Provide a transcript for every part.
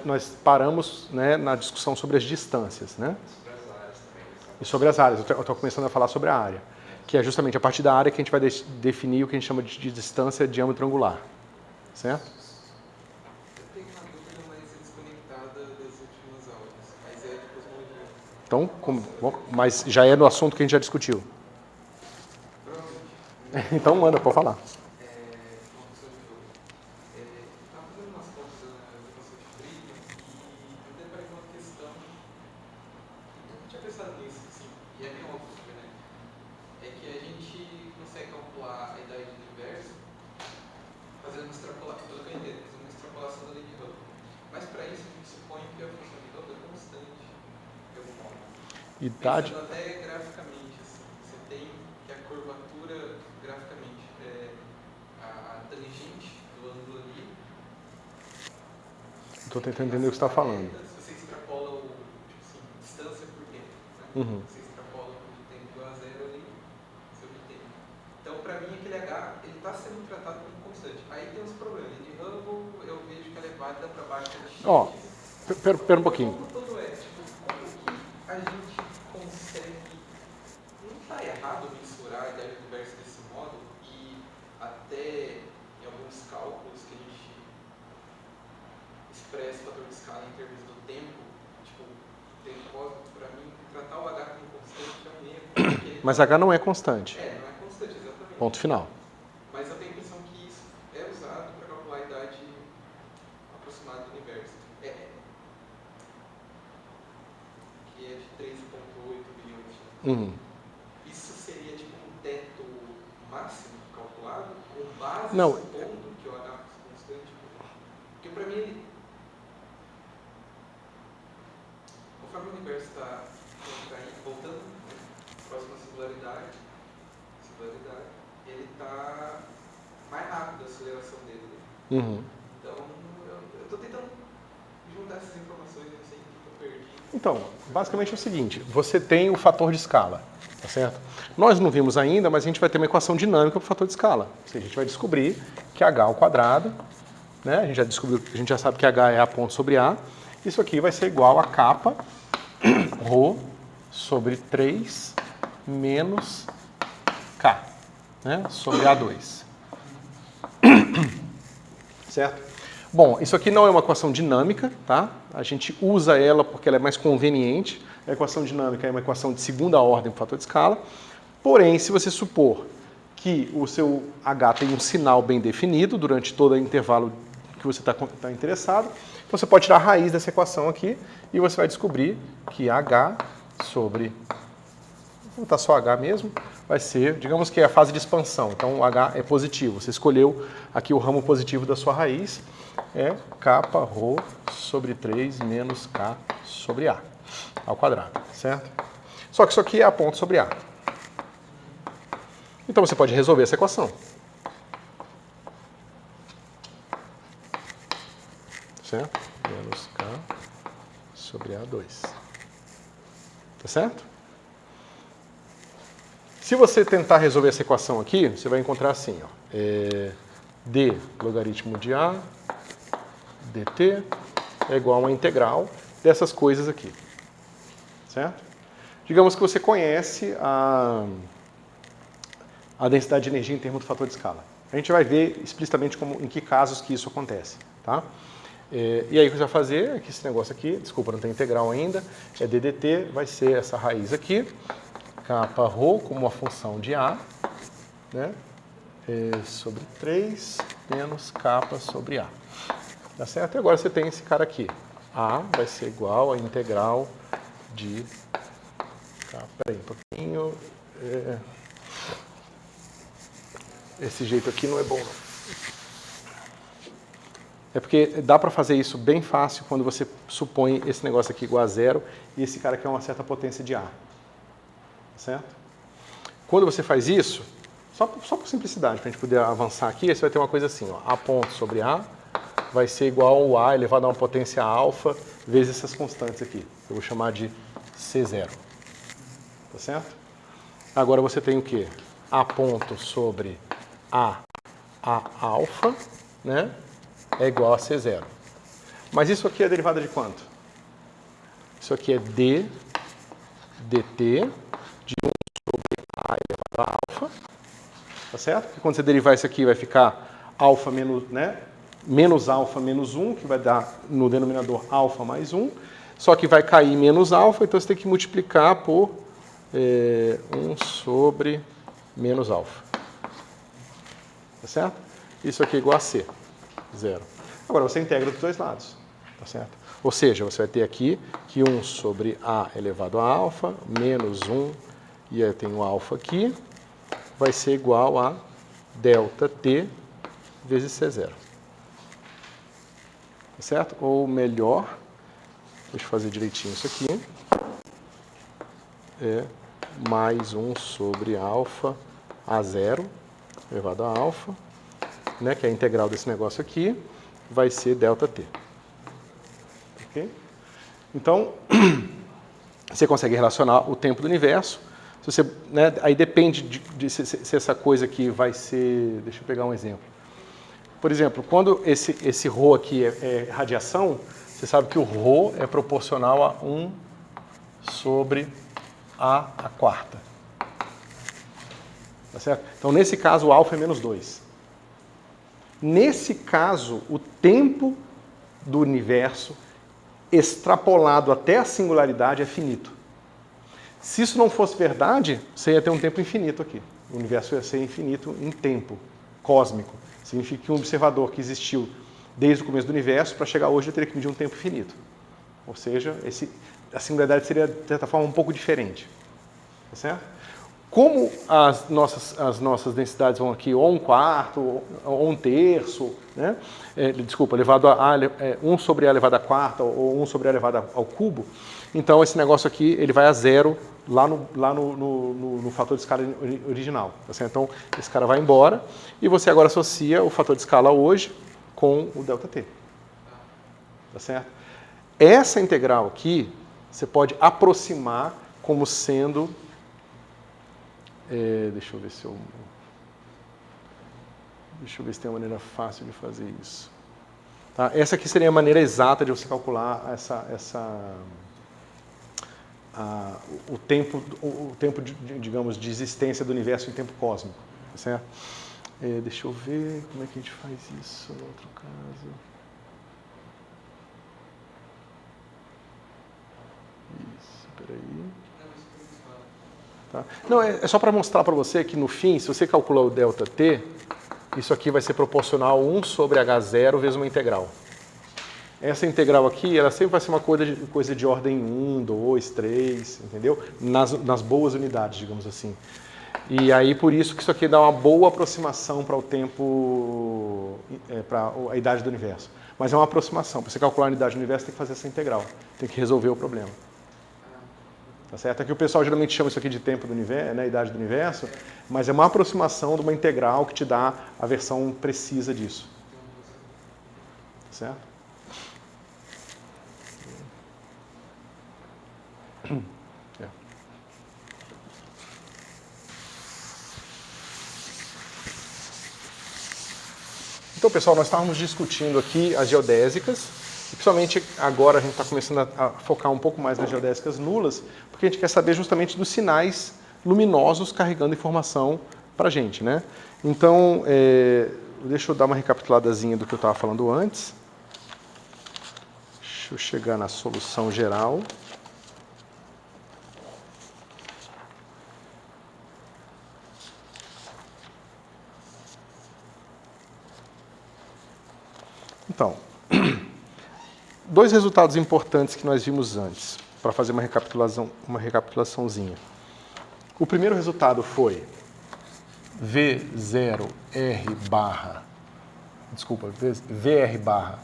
Nós paramos, né, na discussão sobre as distâncias, né? E sobre as áreas. Eu estou começando a falar sobre a área, que é justamente a partir da área que a gente vai definir o que a gente chama de distância diâmetro angular, certo? Eu tenho uma dúvida mais desconectada das últimas aulas, mas é de cosmologia. Então, mas já é no assunto que a gente já discutiu. Provavelmente. Então manda, pode falar. Uma pessoa de novo. Estava fazendo umas contas da equação de Friedmann e eu deparei com uma questão. Eu não tinha pensado nisso, assim, e é bem óbvio, né? É que a gente consegue calcular a idade do universo fazendo uma extrapolação, pelo que eu entendo, fazendo uma extrapolação da lei de Hubble. Mas para isso a gente supõe que a função de Hubble é constante, de algum modo. Idade. Pensando até graficamente, assim, você tem que a curvatura, graficamente, a tangente do ângulo ali. Estou tentando entender o que você está falando. Se você extrapola o, tipo assim, distância por tempo, né? Uhum. Você extrapola o tempo igual a zero ali, você obtém. Então, para mim, aquele H, ele está sendo tratado como constante. Aí tem uns problemas. De Hubble, eu vejo que ela é válida para baixo de X. Ó, pera um pouquinho. O ponto todo é, tipo, como que a gente consegue... Não está errado mensurar a idade do universo desse modo e até em alguns cálculos que a gente expressa o fator de escala em termos do tempo, tipo, para mim, tratar o H como constante é um erro. Porque Mas H não é constante. não é constante, exatamente. Ponto final. Mas eu tenho a impressão que isso é usado para calcular a idade aproximada do universo. Que é de 13,8 bilhões de anos. Uhum. Isso seria tipo um teto máximo calculado, com base Não. supondo que o H fosse constante? Porque para mim, conforme o universo está voltando, né, próximo à singularidade, ele está mais rápido a aceleração dele. Uhum. Então, eu estou tentando juntar essas informações, eu não sei o que eu perdi. Então, basicamente é o seguinte, você tem o fator de escala, tá certo? Nós não vimos ainda, mas a gente vai ter uma equação dinâmica para o fator de escala. Ou seja, a gente vai descobrir que H ao quadrado, né? A gente já sabe que H é A ponto sobre A. Isso aqui vai ser igual a kappa ρ sobre 3 menos K, né? Sobre A2. Certo? Bom, isso aqui não é uma equação dinâmica, tá? A gente usa ela porque ela é mais conveniente. A equação dinâmica é uma equação de segunda ordem para o fator de escala. Porém, se você supor que o seu H tem um sinal bem definido durante todo o intervalo que você está interessado, então você pode tirar a raiz dessa equação aqui e você vai descobrir que H sobre... Vou botar só H mesmo, vai ser, digamos que é a fase de expansão, então o H é positivo. Você escolheu aqui o ramo positivo da sua raiz, é kappa ρ sobre 3 menos K sobre A, ao quadrado, certo? Só que isso aqui é A ponto sobre A. Então você pode resolver essa equação. Certo? Menos K sobre A2. Tá certo? Se você tentar resolver essa equação aqui, você vai encontrar assim, ó, d logaritmo de A dt é igual a uma integral dessas coisas aqui. Certo? Digamos que você conhece a densidade de energia em termos do fator de escala. A gente vai ver explicitamente em que casos que isso acontece. Tá? E aí o que você vai fazer é que esse negócio aqui, desculpa, não tem integral ainda, é ddt, vai ser essa raiz aqui, kappa ρ como uma função de A, né? Sobre 3 menos kappa sobre A. Tá certo? E agora você tem esse cara aqui. A vai ser igual a integral de... Peraí um pouquinho. Esse jeito aqui não é bom. É porque dá para fazer isso bem fácil quando você supõe esse negócio aqui igual a zero e esse cara aqui é uma certa potência de A. Certo? Quando você faz isso, só por simplicidade, para a gente poder avançar aqui, você vai ter uma coisa assim, ó, A ponto sobre A vai ser igual ao A elevado a uma potência alfa vezes essas constantes aqui. Eu vou chamar de C0. Tá certo? Agora você tem o quê? A ponto sobre A alfa, né? É igual a C0. Mas isso aqui é derivada de quanto? Isso aqui é d dt de 1 sobre a elevado a alfa. Tá certo? Porque quando você derivar isso aqui, vai ficar alfa menos, né? Menos alfa menos 1, que vai dar no denominador alfa mais 1. Só que vai cair menos alfa, então você tem que multiplicar por 1 sobre menos alfa. Tá certo? Isso aqui é igual a C, 0. Agora você integra dos dois lados. Tá certo? Ou seja, você vai ter aqui que 1 sobre A elevado a alfa, menos 1, e aí eu tenho alfa aqui, vai ser igual a delta T vezes C0. Tá certo? Ou melhor, deixa eu fazer direitinho isso aqui, é mais 1 sobre alfa A0 elevado a alfa, né, que é a integral desse negócio aqui, vai ser delta T. Ok? Então, você consegue relacionar o tempo do universo. Se você, né, aí depende de se essa coisa aqui vai ser... Deixa eu pegar um exemplo. Por exemplo, quando esse ρ aqui é radiação, você sabe que o ρ é proporcional a 1 sobre A à quarta. Tá certo? Então, nesse caso, o alfa é menos 2. Nesse caso, o tempo do universo extrapolado até a singularidade é finito. Se isso não fosse verdade, você ia ter um tempo infinito aqui. O universo ia ser infinito em tempo cósmico. Significa que um observador que existiu desde o começo do universo, para chegar hoje, teria que medir um tempo finito. Ou seja, a singularidade seria, de certa forma, um pouco diferente. Tá certo? Como as nossas densidades vão aqui ou 1/4, ou 1/3, né? Elevado a 1 sobre A elevado à quarta, ou 1 sobre A elevado ao cubo, então esse negócio aqui ele vai a zero lá no fator de escala original. Tá certo? Então esse cara vai embora e você agora associa o fator de escala hoje com o ΔT. Tá certo? Essa integral aqui você pode aproximar como sendo... deixa eu ver se tem uma maneira fácil de fazer isso. Tá? Essa aqui seria a maneira exata de você calcular o tempo digamos, de existência do universo em tempo cósmico. Tá certo? Deixa eu ver como é que a gente faz isso no outro caso. Isso, peraí. Tá? Não, é só para mostrar para você que no fim, se você calcular o ΔT, isso aqui vai ser proporcional a 1 sobre H0 vezes uma integral. Essa integral aqui, ela sempre vai ser uma coisa de ordem 1, 2, 3, entendeu? Nas boas unidades, digamos assim. E aí, por isso que isso aqui dá uma boa aproximação para o tempo, para a idade do universo. Mas é uma aproximação. Para você calcular a unidade do universo, tem que fazer essa integral. Tem que resolver o problema. Tá certo? Aqui o pessoal geralmente chama isso aqui de tempo do universo, né, idade do universo, mas é uma aproximação de uma integral que te dá a versão precisa disso. Tá certo? Então, pessoal, nós estávamos discutindo aqui as geodésicas, e principalmente agora a gente está começando a focar um pouco mais nas geodésicas nulas, porque a gente quer saber justamente dos sinais luminosos carregando informação para a gente, né? Então, deixa eu dar uma recapituladazinha do que eu estava falando antes. Deixa eu chegar na solução geral. Então, dois resultados importantes que nós vimos antes, para fazer uma recapitulaçãozinha. O primeiro resultado foi VR barra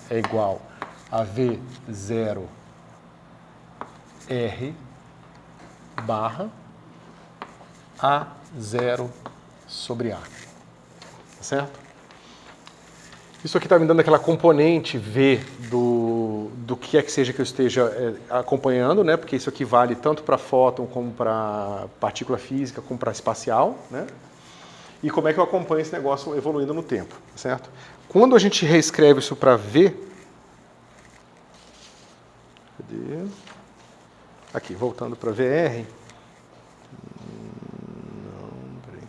é igual a V0R barra A0 sobre A. Tá certo? Isso aqui está me dando aquela componente V do que é que seja que eu esteja acompanhando, né? Porque isso aqui vale tanto para fóton, como para partícula física, como para espacial, né? E como é que eu acompanho esse negócio evoluindo no tempo, certo? Quando a gente reescreve isso para V, Cadê? Aqui, voltando para VR. Não, peraí.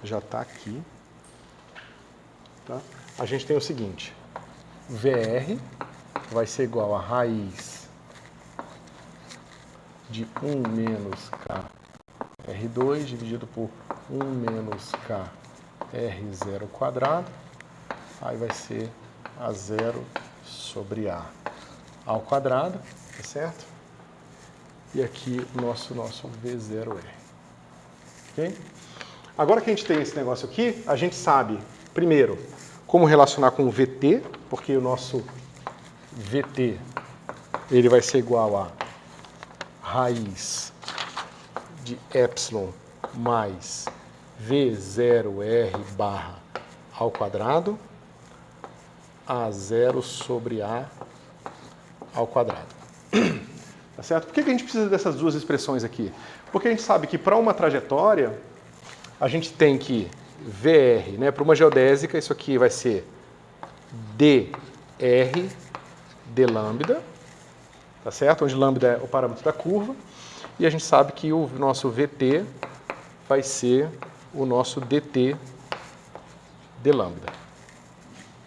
Já está aqui. Tá? A gente tem o seguinte. VR vai ser igual a raiz de 1 menos K R2 dividido por 1 menos K R0 quadrado. Aí vai ser A0 sobre A ao quadrado, tá certo? E aqui o nosso V0R. Ok? Agora que a gente tem esse negócio aqui, a gente sabe, primeiro, como relacionar com o VT, porque o nosso VT ele vai ser igual a raiz de epsilon mais V0R barra ao quadrado, A0 sobre A ao quadrado. Tá certo? Por que a gente precisa dessas duas expressões aqui? Porque a gente sabe que para uma trajetória, a gente tem que VR, né? Para uma geodésica, isso aqui vai ser dr d lambda, tá certo? Onde lambda é o parâmetro da curva. E a gente sabe que o nosso VT vai ser o nosso dt d lambda,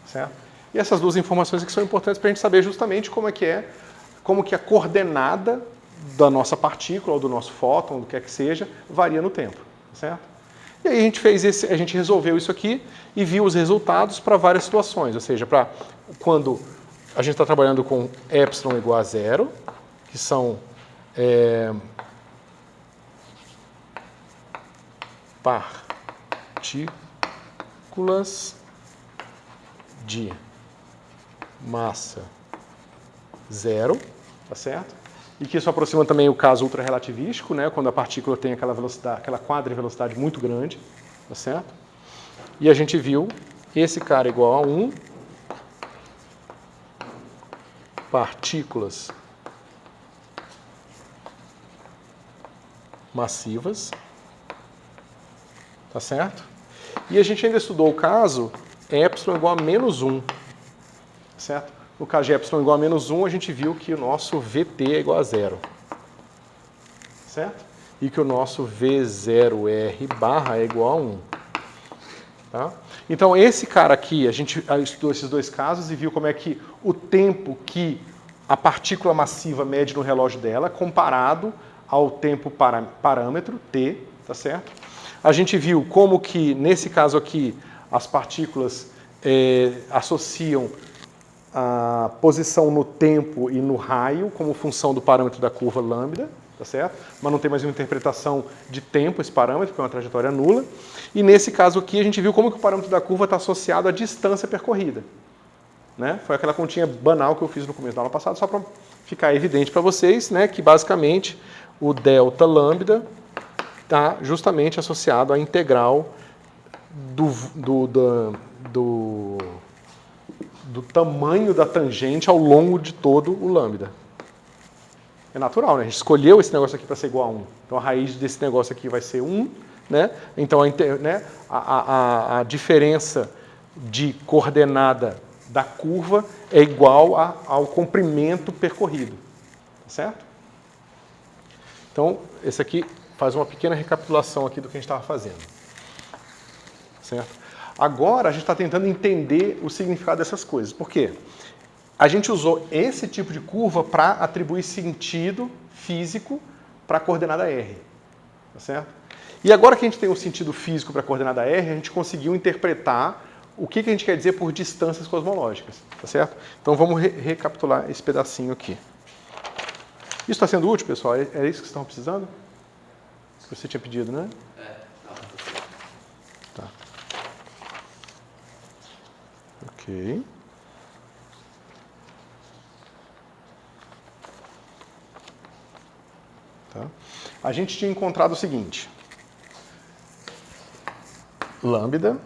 certo? E essas duas informações aqui são importantes para a gente saber justamente como que a coordenada da nossa partícula ou do nosso fóton, do que quer que seja, varia no tempo, certo? E aí a gente resolveu isso aqui e viu os resultados para várias situações, ou seja, para quando a gente está trabalhando com epsilon igual a 0, que são partículas de massa 0, tá certo? E que isso aproxima também o caso ultrarrelativístico, né? Quando a partícula tem aquela velocidade, aquela quadrivelocidade muito grande, tá certo? E a gente viu esse cara igual a 1, partículas massivas, tá certo? E a gente ainda estudou o caso epsilon igual a menos 1, certo? No caso de epsilon igual a menos 1, a gente viu que o nosso VT é igual a 0, certo? E que o nosso V0R barra é igual a 1. Tá? Então, esse cara aqui, a gente estudou esses dois casos e viu como é que o tempo que a partícula massiva mede no relógio dela, comparado ao tempo parâmetro, T, tá certo? A gente viu como que, nesse caso aqui, as partículas associam a posição no tempo e no raio como função do parâmetro da curva lambda, tá certo? Mas não tem mais uma interpretação de tempo esse parâmetro, porque é uma trajetória nula. E nesse caso aqui, a gente viu como que o parâmetro da curva está associado à distância percorrida. Né? Foi aquela continha banal que eu fiz no começo da aula passada, só para ficar evidente para vocês, né, que basicamente o delta lambda está justamente associado à integral do tamanho da tangente ao longo de todo o lambda. É natural, né? A gente escolheu esse negócio aqui para ser igual a 1. Então a raiz desse negócio aqui vai ser 1, né? Então a diferença de coordenada da curva é igual ao comprimento percorrido, certo? Então, esse aqui faz uma pequena recapitulação aqui do que a gente estava fazendo, certo? Agora, a gente está tentando entender o significado dessas coisas. Por quê? A gente usou esse tipo de curva para atribuir sentido físico para a coordenada R, tá certo? E agora que a gente tem um sentido físico para a coordenada R, a gente conseguiu interpretar o que a gente quer dizer por distâncias cosmológicas, tá certo? Então vamos recapitular esse pedacinho aqui. Isso está sendo útil, pessoal? Era isso que vocês estavam precisando? Que você tinha pedido, né? Tá. Ok. Tá. A gente tinha encontrado o seguinte. Lambda.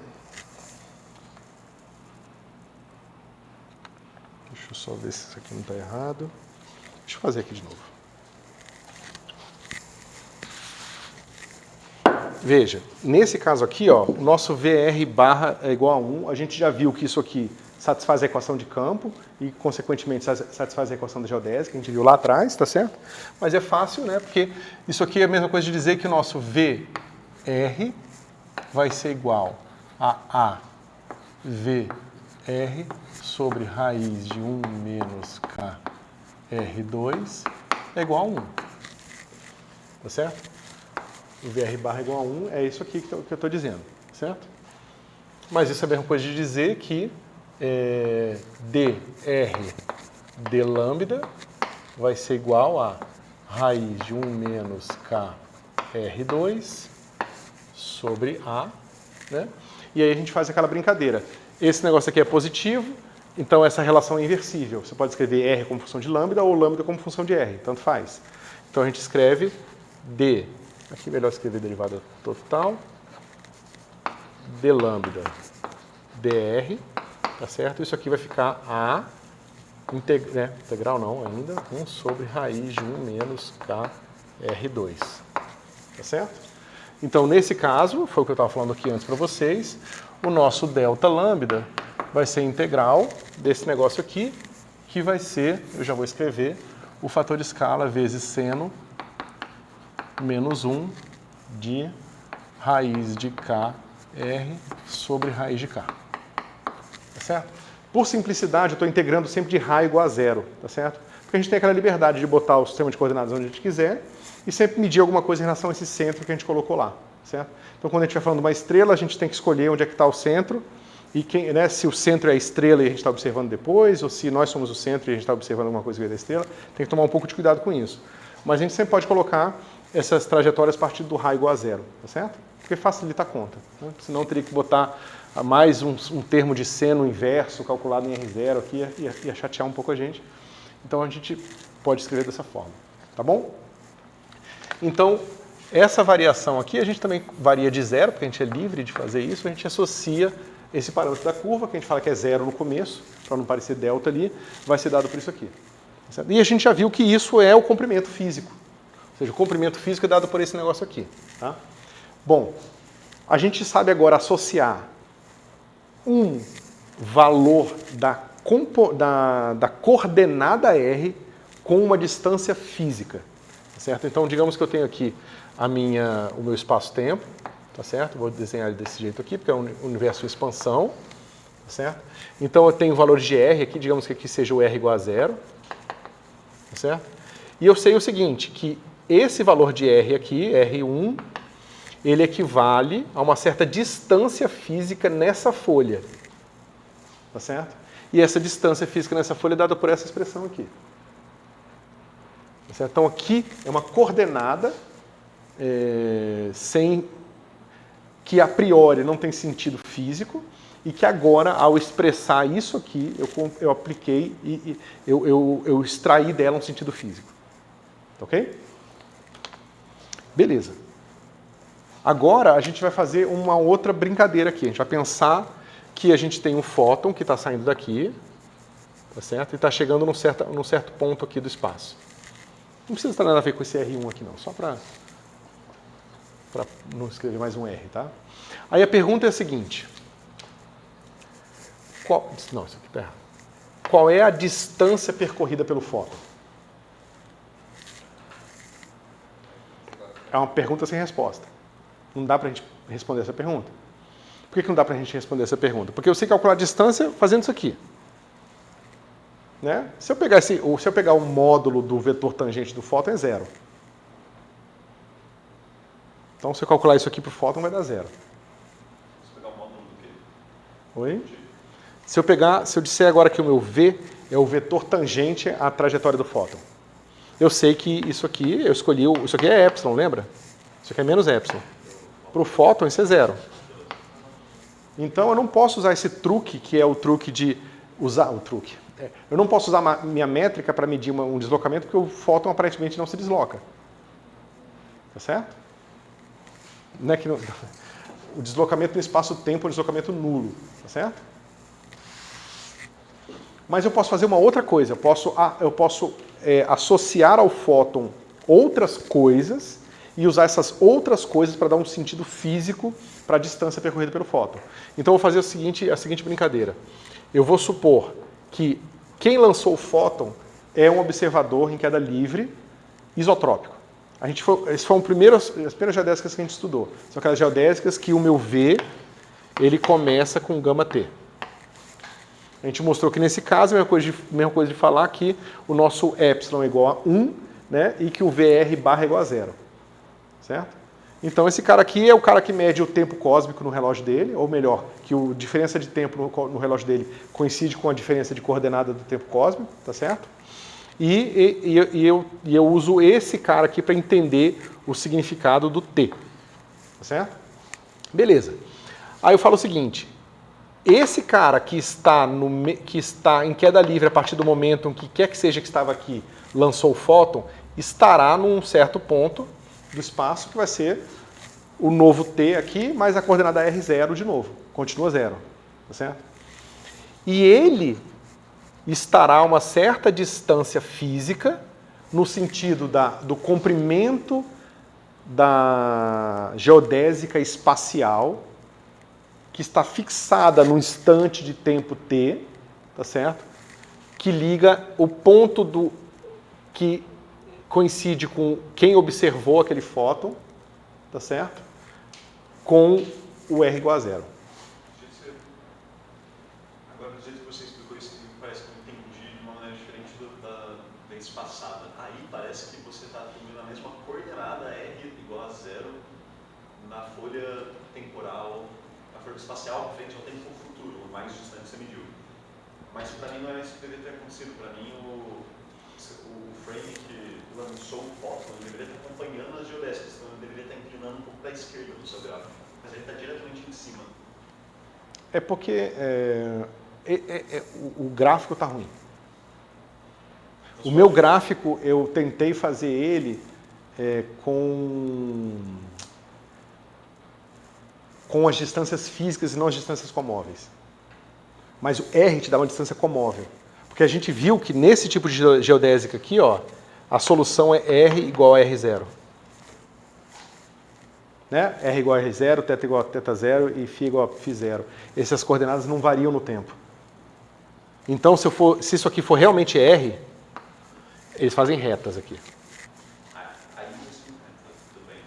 Deixa eu só ver se isso aqui não está errado. Deixa eu fazer aqui de novo. Veja, nesse caso aqui, ó, o nosso VR barra é igual a 1. A gente já viu que isso aqui satisfaz a equação de campo e, consequentemente, satisfaz a equação da geodésica, que a gente viu lá atrás, tá certo? Mas é fácil, né? Porque isso aqui é a mesma coisa de dizer que o nosso VR vai ser igual a VR sobre raiz de 1 menos KR2 é igual a 1. Tá certo? O VR barra é igual a 1 é isso aqui que eu estou dizendo, certo? Mas isso é a mesma coisa de dizer que dr d lambda vai ser igual a raiz de 1 menos KR2 sobre A, né? E aí a gente faz aquela brincadeira. Esse negócio aqui é positivo, então essa relação é inversível. Você pode escrever R como função de lambda ou lambda como função de R, tanto faz. Então a gente escreve D, aqui é melhor escrever derivada total, d lambda dr, tá certo? Isso aqui vai ficar A, integral não ainda, 1 sobre raiz de 1 menos KR2, tá certo? Então, nesse caso, foi o que eu estava falando aqui antes para vocês, o nosso delta lambda vai ser integral desse negócio aqui, que vai ser, eu já vou escrever, o fator de escala vezes seno menos 1 de raiz de KR sobre raiz de K. Tá certo? Por simplicidade, eu estou integrando sempre de rho igual a zero, tá certo? Porque a gente tem aquela liberdade de botar o sistema de coordenadas onde a gente quiser e sempre medir alguma coisa em relação a esse centro que a gente colocou lá, certo? Então, quando a gente estiver falando de uma estrela, a gente tem que escolher onde é que está o centro e quem, né, se o centro é a estrela e a gente está observando depois, ou se nós somos o centro e a gente está observando alguma coisa da estrela, tem que tomar um pouco de cuidado com isso. Mas a gente sempre pode colocar essas trajetórias a partir do rho igual a zero, tá certo? Porque facilita a conta, né? Senão teria que botar mais um termo de seno inverso calculado em R0 aqui, ia chatear um pouco a gente. Então a gente pode escrever dessa forma, tá bom? Então, essa variação aqui, a gente também varia de zero, porque a gente é livre de fazer isso, a gente associa esse parâmetro da curva, que a gente fala que é zero no começo, para não parecer delta ali, vai ser dado por isso aqui. Certo? E a gente já viu que isso é o comprimento físico. Ou seja, o comprimento físico é dado por esse negócio aqui. Tá? Bom, a gente sabe agora associar um valor da coordenada R com uma distância física. Tá certo? Então, digamos que eu tenho aqui o meu espaço-tempo, tá certo? Vou desenhar ele desse jeito aqui, porque é um universo de expansão, tá certo? Então, eu tenho o valor de R aqui, digamos que aqui seja o R igual a zero, tá certo? E eu sei o seguinte, que esse valor de R aqui, R1, ele equivale a uma certa distância física nessa folha, tá certo? E essa distância física nessa folha é dada por essa expressão aqui. Tá certo? Então, aqui é uma coordenada que a priori não tem sentido físico e que agora, ao expressar isso aqui, eu apliquei e eu extraí dela um sentido físico. Ok? Beleza. Agora a gente vai fazer uma outra brincadeira aqui. A gente vai pensar que a gente tem um fóton que está saindo daqui, tá certo? E está chegando num certo ponto aqui do espaço. Não precisa ter nada a ver com esse R1 aqui não, só para não escrever mais um R, tá? Aí a pergunta é a seguinte. Isso aqui tá errado. Qual é a distância percorrida pelo fóton? É uma pergunta sem resposta. Não dá para a gente responder essa pergunta. Por que não dá para a gente responder essa pergunta? Porque eu sei calcular a distância fazendo isso aqui. Né? Se eu pegar o módulo do vetor tangente do fóton, é zero. Então, se eu calcular isso aqui para o fóton, vai dar zero. Se pegar o módulo do quê? Oi? Se eu disser agora que o meu V é o vetor tangente à trajetória do fóton, eu sei que isso aqui, isso aqui é epsilon, lembra? Isso aqui é menos epsilon. Para o fóton, isso é zero. Então, eu não posso usar esse truque, que é o truque de usar... Eu não posso usar minha métrica para medir um deslocamento, porque o fóton aparentemente não se desloca. Tá certo? Não é que o deslocamento no espaço-tempo é um deslocamento nulo. Tá certo? Mas eu posso fazer uma outra coisa. Eu posso associar ao fóton outras coisas e usar essas outras coisas para dar um sentido físico para a distância percorrida pelo fóton. Então, eu vou fazer a seguinte brincadeira. eu vou supor que quem lançou o fóton é um observador em queda livre isotrópico. Essas foram as primeiras geodésicas que a gente estudou. São aquelas geodésicas que o meu V ele começa com gama T. A gente mostrou que nesse caso é a mesma coisa de falar que o nosso epsilon é igual a 1, né, e que o VR barra é igual a 0. Certo? Então esse cara aqui é o cara que mede o tempo cósmico no relógio dele, ou melhor, que a diferença de tempo no relógio dele coincide com a diferença de coordenada do tempo cósmico, tá certo? E eu uso esse cara aqui para entender o significado do T. Tá certo? Beleza. Aí eu falo o seguinte, esse cara que está em queda livre a partir do momento em que quer que seja que estava aqui, lançou o fóton, estará num certo ponto do espaço que vai ser o novo T aqui, mais a coordenada R0 de novo. Continua 0. Tá certo? E ele estará a uma certa distância física, no sentido do comprimento da geodésica espacial, que está fixada no instante de tempo T, tá certo? Que liga o ponto que coincide com quem observou aquele fóton, tá certo? Com o R igual a 0. Agora, do jeito que você explicou isso, parece que eu entendi de uma maneira diferente da vez passada. Aí parece que você está atribuindo a mesma coordenada R igual a 0 na folha temporal, na folha espacial, frente ao tempo futuro, o mais distante que você mediu. Mas para mim não era isso que deveria ter acontecido. Para mim, o frame que lançou o fóton deveria estar acompanhando as geodésicas, então ele deveria estar inclinando um pouco para a esquerda do seu gráfico, mas ele está diretamente em cima. É porque o gráfico está ruim. O meu gráfico, eu tentei fazer ele com as distâncias físicas e não as distâncias comóveis. Mas o R te dá uma distância comóvel. Porque a gente viu que nesse tipo de geodésica aqui, ó, a solução é R igual a R0. Né? R igual a R0, θ igual a θ0 e φ igual a φ0. Essas coordenadas não variam no tempo. Então, se isso aqui for realmente R, eles fazem retas aqui. Aí sim, tudo bem.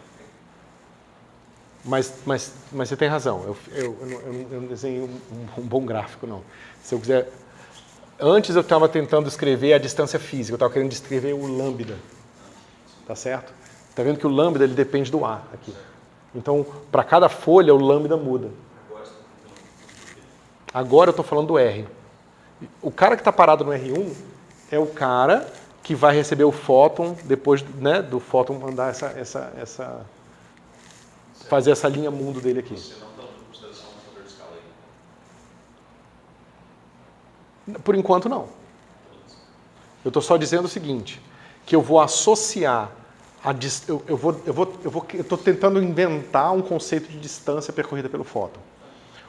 Mas você tem razão. Eu não desenhei um bom gráfico, não. Se eu quiser... Antes eu estava tentando escrever a distância física. Eu estava querendo descrever o lambda. Tá certo? Está vendo que o lambda ele depende do A aqui. Então, para cada folha, o lambda muda. Agora eu estou falando do R. O cara que está parado no R1 é o cara que vai receber o fóton depois, né, do fóton mandar fazer essa linha mundo dele aqui. Você não está dando consideração no fator de escala aí? Por enquanto, não. Eu estou só dizendo o seguinte, que eu vou associar eu estou tentando inventar um conceito de distância percorrida pelo fóton.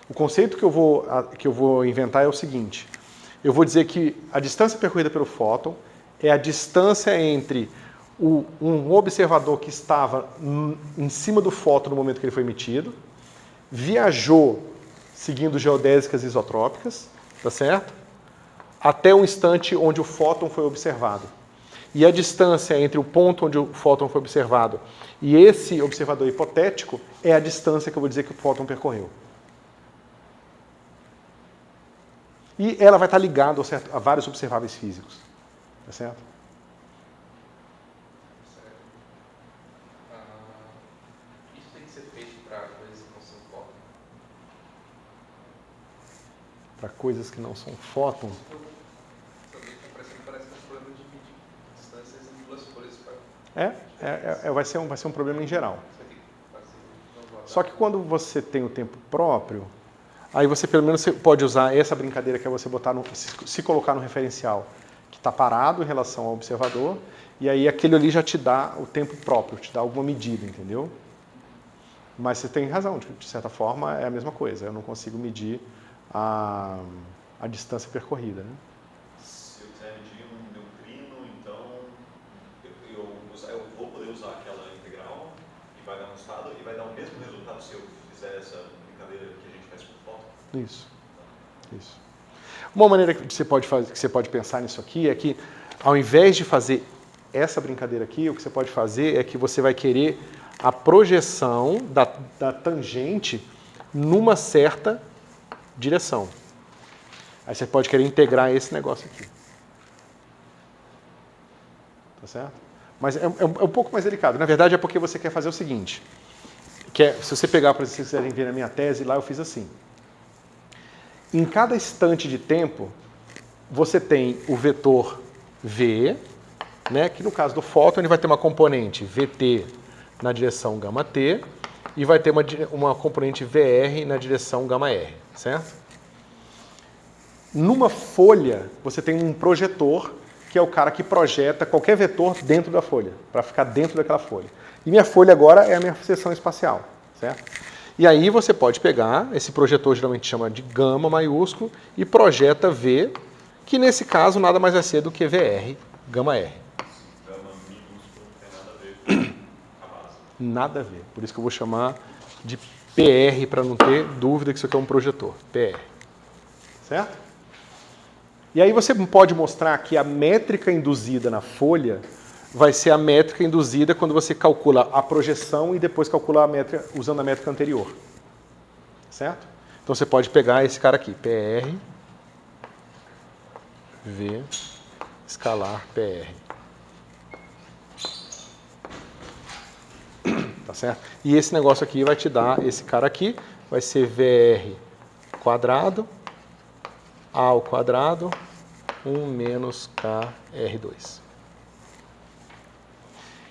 O conceito que eu vou inventar é o seguinte. Eu vou dizer que a distância percorrida pelo fóton é a distância entre um observador que estava em cima do fóton no momento que ele foi emitido, viajou seguindo geodésicas isotrópicas, tá certo? Até o instante onde o fóton foi observado. E a distância entre o ponto onde o fóton foi observado e esse observador hipotético é a distância que eu vou dizer que o fóton percorreu. E ela vai estar ligada a vários observáveis físicos. Tá certo? Isso tem que ser feito para coisas que não são fóton? Para coisas que não são fóton. Parece que é um problema de medir distâncias em duas folhas. Vai ser um problema em geral. Só que quando você tem o tempo próprio, aí você pelo menos pode usar essa brincadeira que é você botar se colocar no referencial que está parado em relação ao observador, e aí aquele ali já te dá o tempo próprio, te dá alguma medida, entendeu? Mas você tem razão, de certa forma é a mesma coisa, eu não consigo medir a distância percorrida, né? Se eu quiser medir um neutrino, então eu vou poder usar aquela integral e vai dar um estado e vai dar o mesmo resultado se eu fizer essa brincadeira que a gente faz com foto? Isso. Uma maneira que você pode pensar nisso aqui é que, ao invés de fazer essa brincadeira aqui, o que você pode fazer é que você vai querer a projeção da tangente numa certa direção. Aí você pode querer integrar esse negócio aqui. Tá certo? Mas é um pouco mais delicado. Na verdade, é porque você quer fazer o seguinte. Se você pegar, para vocês quiserem ver na minha tese, lá eu fiz assim. Em cada instante de tempo, você tem o vetor V, né, que no caso do fóton ele vai ter uma componente VT na direção γt e vai ter uma componente VR na direção γr, certo? Numa folha, você tem um projetor, que é o cara que projeta qualquer vetor dentro da folha, para ficar dentro daquela folha. E minha folha agora é a minha seção espacial, certo? E aí você pode pegar, esse projetor geralmente chama de gama maiúsculo, e projeta V, que nesse caso nada mais vai ser do que VR, γr. Gama minúsculo não tem nada a ver com a base. Nada a ver. Por isso que eu vou chamar de PR, para não ter dúvida que isso aqui é um projetor. PR. Certo? E aí você pode mostrar que a métrica induzida na folha vai ser a métrica induzida quando você calcula a projeção e depois calcula a métrica usando a métrica anterior. Certo? Então você pode pegar esse cara aqui, PR, V, escalar PR. Tá certo? E esse negócio aqui vai te dar, esse cara aqui vai ser VR quadrado, A ao quadrado, 1 menos KR2.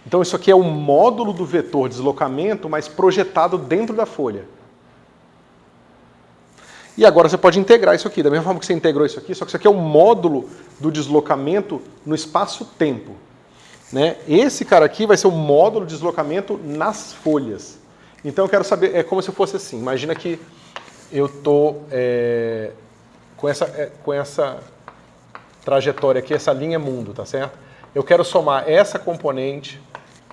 Então isso aqui é o módulo do vetor deslocamento, mas projetado dentro da folha. E agora você pode integrar isso aqui, da mesma forma que você integrou isso aqui, só que isso aqui é o módulo do deslocamento no espaço-tempo. Né? Esse cara aqui vai ser o módulo de deslocamento nas folhas. Então eu quero saber, é como se fosse assim, imagina que eu estou com essa trajetória aqui, essa linha mundo, tá certo? Eu quero somar essa componente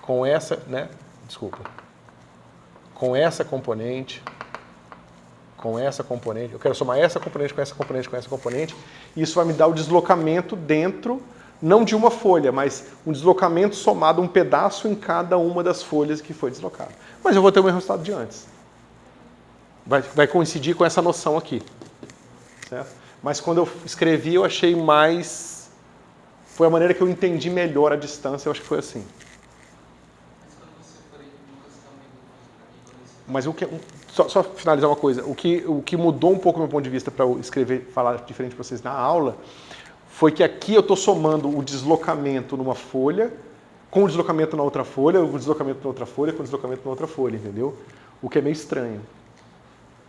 com essa, né? Desculpa. Com essa componente, eu quero somar essa componente com essa componente com essa componente, e isso vai me dar o deslocamento dentro, não de uma folha, mas um deslocamento somado um pedaço em cada uma das folhas que foi deslocado. Mas eu vou ter o mesmo resultado de antes. Vai coincidir com essa noção aqui. Certo? Mas quando eu escrevi, eu achei mais... Foi a maneira que eu entendi melhor a distância, eu acho que foi assim. Mas o que... Só finalizar uma coisa. O que mudou um pouco o meu ponto de vista para eu escrever, falar diferente para vocês na aula, foi que aqui eu estou somando o deslocamento numa folha, com o deslocamento na outra folha, o deslocamento na outra folha, com o deslocamento na outra folha, entendeu? O que é meio estranho.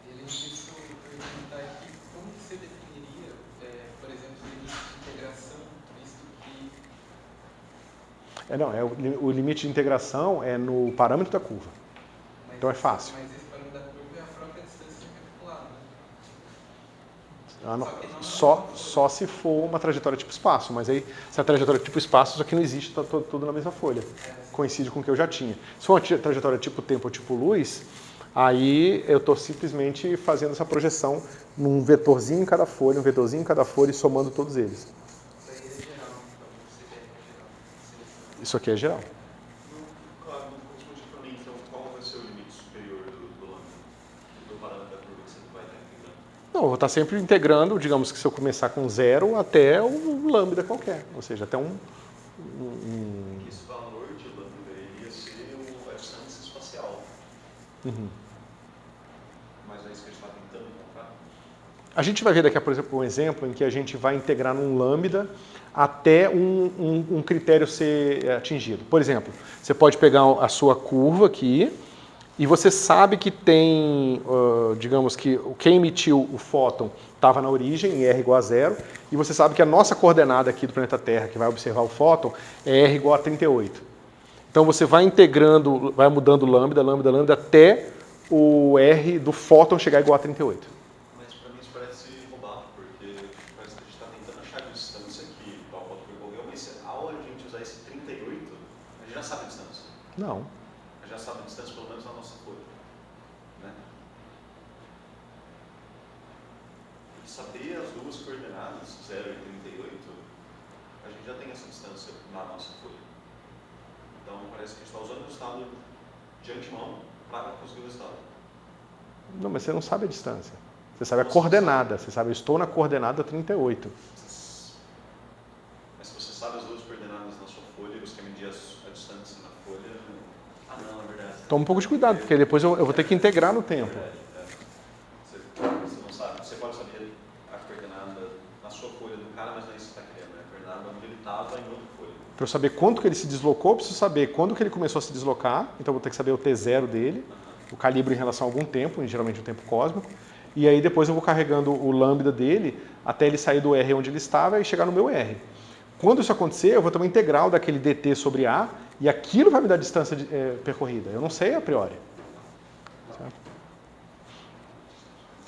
Ele disse, eu perguntar aqui, como você definiria, por exemplo, o limite de integração, visto que... O limite de integração é no parâmetro da curva. Então é fácil. Mas esse parâmetro da curva é a própria distância calculada. Só se for uma trajetória tipo espaço, mas aí se a trajetória tipo espaço, isso aqui não existe, está tudo na mesma folha. Coincide com o que eu já tinha. Se for uma trajetória tipo tempo ou tipo luz, aí eu estou simplesmente fazendo essa projeção num vetorzinho em cada folha, e somando todos eles. Isso aí é geral, então, você quer geral. Isso aqui é geral. Claro, não responde para mim, então qual vai ser o limite superior do lambda, do parâmetro da curva que você vai estar integrando? Não, eu vou estar sempre integrando, digamos que se eu começar com 0 até um lambda qualquer, ou seja, até Esse valor de lambda iria ser a distância espacial. Uhum. Mas é isso que a gente está tentando encontrar? A gente vai ver daqui a pouco, por exemplo, um exemplo em que a gente vai integrar num lambda até um critério ser atingido. Por exemplo, você pode pegar a sua curva aqui e você sabe que tem, digamos que quem emitiu o fóton estava na origem, em R igual a 0, e você sabe que a nossa coordenada aqui do planeta Terra, que vai observar o fóton, é R igual a 38. Então você vai integrando, vai mudando lambda, até o R do fóton chegar igual a 38. Mas para mim isso parece roubado, porque parece que a gente está tentando achar a distância aqui, tal qual foi o mas ao a gente usar esse 38, a gente já sabe a distância. Não. A gente já sabe a distância, pelo menos na nossa folha. Né? saber as duas coordenadas, 0 e 38, a gente já tem essa distância na nossa folha. Então, parece que a gente está usando o resultado de antemão para conseguir o resultado. Não, mas você não sabe a distância. Você sabe a coordenada. Você sabe, eu estou na coordenada 38. Mas se você sabe as duas coordenadas na sua folha e você quer medir a distância na folha... Ah, não, é verdade. Toma um pouco de cuidado, porque depois eu vou ter que integrar no tempo. Você não sabe. Você pode saber a coordenada na sua folha do cara, mas não é isso que você está querendo. Né? A coordenada onde ele estava em outra folha. Para eu saber quanto que ele se deslocou, eu preciso saber quando que ele começou a se deslocar. Então, eu vou ter que saber o T0 dele, o calibre em relação a algum tempo, geralmente um tempo cósmico. E aí, depois eu vou carregando o lambda dele até ele sair do R onde ele estava e chegar no meu R. Quando isso acontecer, eu vou ter uma integral daquele dt sobre A e aquilo vai me dar a distância percorrida. Eu não sei a priori. Certo?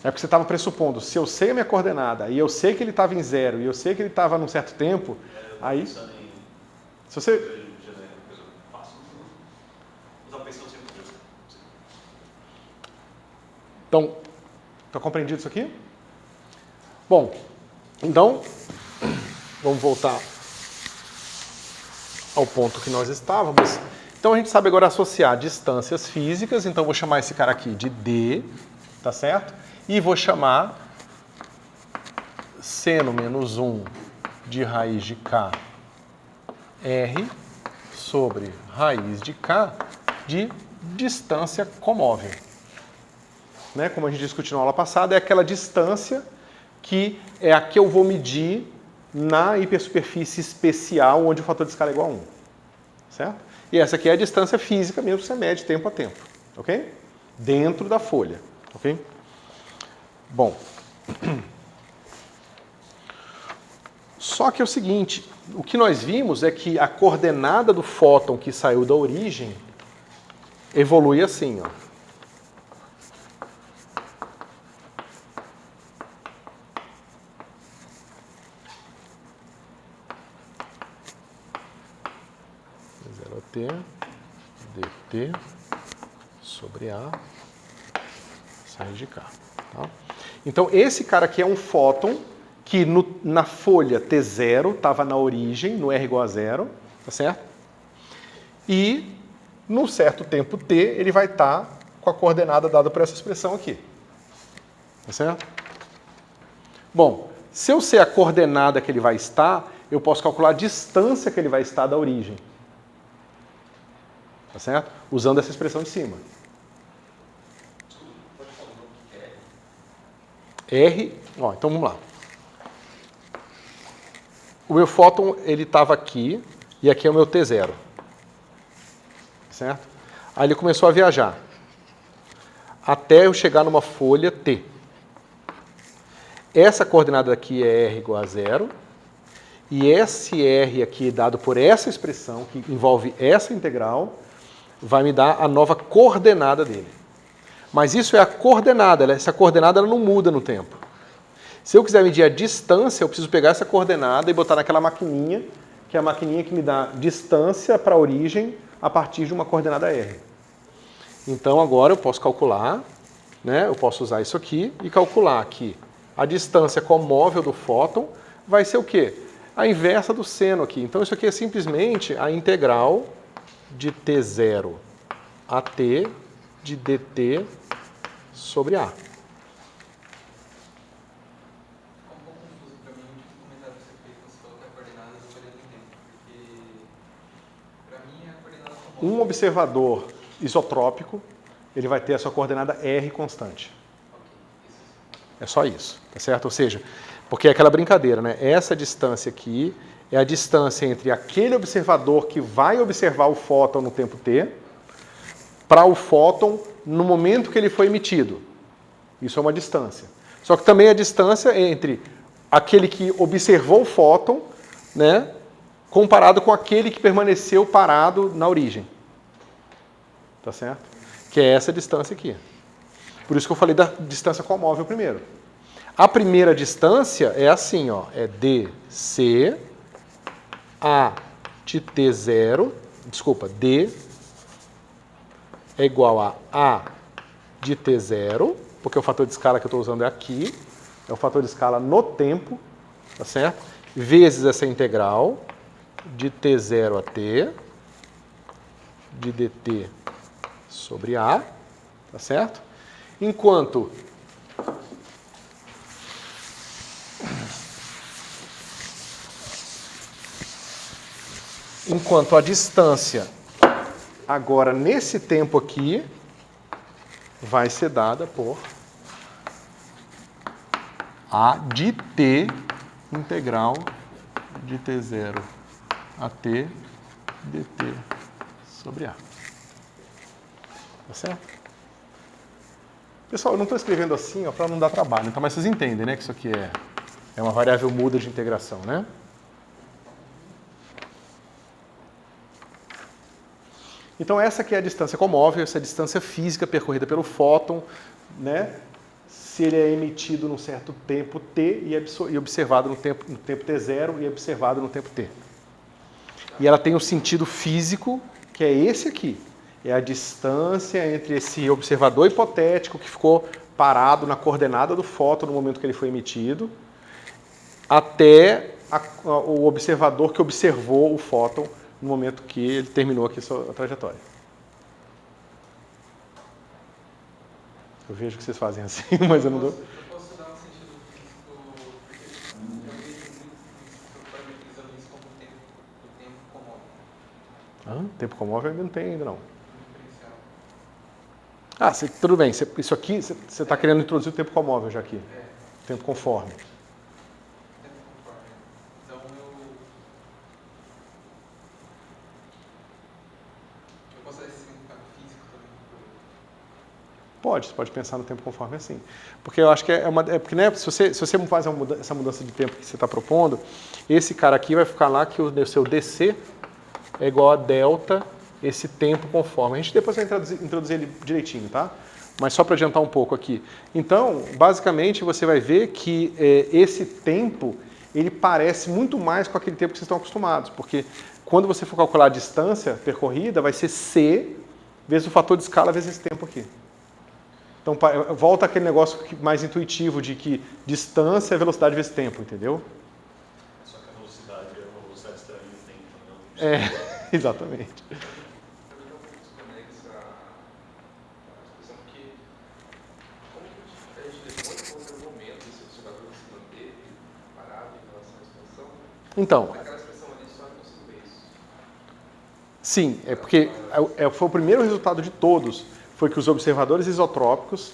É porque você estava pressupondo, se eu sei a minha coordenada e eu sei que ele estava em 0 e eu sei que ele estava num certo tempo, aí... Se você... Então, está compreendido isso aqui? Bom, então, vamos voltar ao ponto que nós estávamos. Então, a gente sabe agora associar distâncias físicas, então vou chamar esse cara aqui de D, tá certo? E vou chamar seno menos 1 de raiz de K R sobre raiz de K de distância comóvel. Né? Como a gente discutiu na aula passada, é aquela distância que é a que eu vou medir na hipersuperfície especial, onde o fator de escala é igual a 1. Certo? E essa aqui é a distância física mesmo que você mede tempo a tempo. Ok? Dentro da folha. Ok? Bom. Só que é o seguinte, o que nós vimos é que a coordenada do fóton que saiu da origem evolui assim, ó. T, dt sobre A, raiz de K. Tá? Então, esse cara aqui é um fóton que na folha T0 estava na origem, no R igual a 0, tá certo? E, num certo tempo T, ele vai estar com a coordenada dada por essa expressão aqui. Tá certo? Bom, se eu sei a coordenada que ele vai estar, eu posso calcular a distância que ele vai estar da origem. Tá certo? Usando essa expressão de cima. R, ó, então vamos lá. O meu fóton, ele estava aqui, e aqui é o meu T0. Certo? Aí ele começou a viajar. Até eu chegar numa folha T. Essa coordenada aqui é R igual a 0. E esse R aqui, dado por essa expressão, que envolve essa integral, vai me dar a nova coordenada dele. Mas isso é a coordenada, essa coordenada ela não muda no tempo. Se eu quiser medir a distância, eu preciso pegar essa coordenada e botar naquela maquininha, que é a maquininha que me dá distância para a origem a partir de uma coordenada R. Então agora eu posso calcular, né? Eu posso usar isso aqui e calcular que a distância comóvel do fóton vai ser o quê? A inversa do seno aqui. Então isso aqui é simplesmente a integral de T0 a T de dt sobre A. É um pouco confuso para mim o comentário que você fez quando você falou que a coordenada varia no tempo, porque para mim a coordenada comum... Um observador isotrópico, ele vai ter a sua coordenada R constante. É só isso, tá certo? Ou seja, porque é aquela brincadeira, né? Essa distância aqui é a distância entre aquele observador que vai observar o fóton no tempo t para o fóton no momento que ele foi emitido. Isso é uma distância. Só que também a distância entre aquele que observou o fóton, né, comparado com aquele que permaneceu parado na origem. Tá certo? Que é essa distância aqui. Por isso que eu falei da distância comóvel primeiro. A primeira distância é assim, ó, é dc A de T0, desculpa, D é igual a A de T0, porque o fator de escala que eu estou usando é aqui, é o fator de escala no tempo, tá certo? Vezes essa integral de t0 a t, de dt sobre A, tá certo? Enquanto a distância agora nesse tempo aqui vai ser dada por A de t integral de t0 a t dt sobre A. Tá certo? Pessoal, eu não estou escrevendo assim para não dar trabalho, então, mas vocês entendem, né, que isso aqui é uma variável muda de integração, né? Então essa aqui é a distância comóvel, essa é a distância física percorrida pelo fóton, né? Se ele é emitido num certo tempo t e observado no tempo t0 e observado no tempo t. E ela tem um sentido físico, que é esse aqui. É a distância entre esse observador hipotético que ficou parado na coordenada do fóton no momento que ele foi emitido, até o observador que observou o fóton no momento que ele terminou aqui a sua trajetória. Eu vejo que vocês fazem assim, mas eu não dou. Eu posso dar um sentido físico, porque eu vejo muito parametrizando isso como tempo comóvel. Tempo comóvel ainda não tem ainda não. Diferencial. Tudo bem. Isso aqui, você está querendo introduzir o tempo comóvel já aqui. Tempo conforme. Tempo conforme. Então eu posso dar esse significado físico também. Você pode pensar no tempo conforme assim. Porque eu acho que porque, né, se você faz essa mudança de tempo que você está propondo, esse cara aqui vai ficar lá que o seu DC é igual a delta esse tempo conforme. A gente depois vai introduzir ele direitinho, tá? Mas só para adiantar um pouco aqui. Então, basicamente, você vai ver que esse tempo, ele parece muito mais com aquele tempo que vocês estão acostumados, porque quando você for calcular a distância percorrida, vai ser C vezes o fator de escala vezes esse tempo aqui. Então, volta aquele negócio mais intuitivo de que distância é velocidade vezes tempo, entendeu? Só que a velocidade é uma velocidade extraída do tempo, não? Exatamente. Também é um pouco desconexa a discussão, porque como que a gente demora qual é o momento desse observador se manter parado em relação à expansão? Então, Aquela expressão ali só eu consigo ver isso. sim, é porque foi o primeiro resultado de todos, foi que os observadores isotrópicos,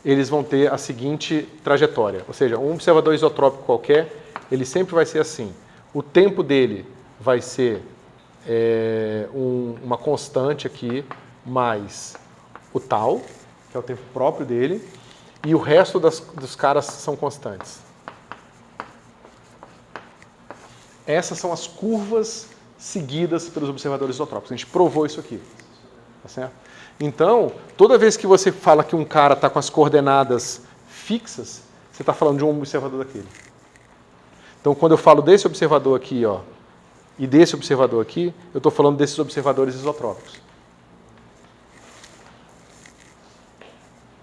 eles vão ter a seguinte trajetória. Ou seja, um observador isotrópico qualquer, ele sempre vai ser assim. O tempo dele vai ser uma constante aqui, mais o tal, que é o tempo próprio dele, e o resto dos caras são constantes. Essas são as curvas seguidas pelos observadores isotrópicos. A gente provou isso aqui. Tá certo? Então, toda vez que você fala que um cara está com as coordenadas fixas, você está falando de um observador daquele. Então, quando eu falo desse observador aqui, ó, e desse observador aqui, eu estou falando desses observadores isotrópicos.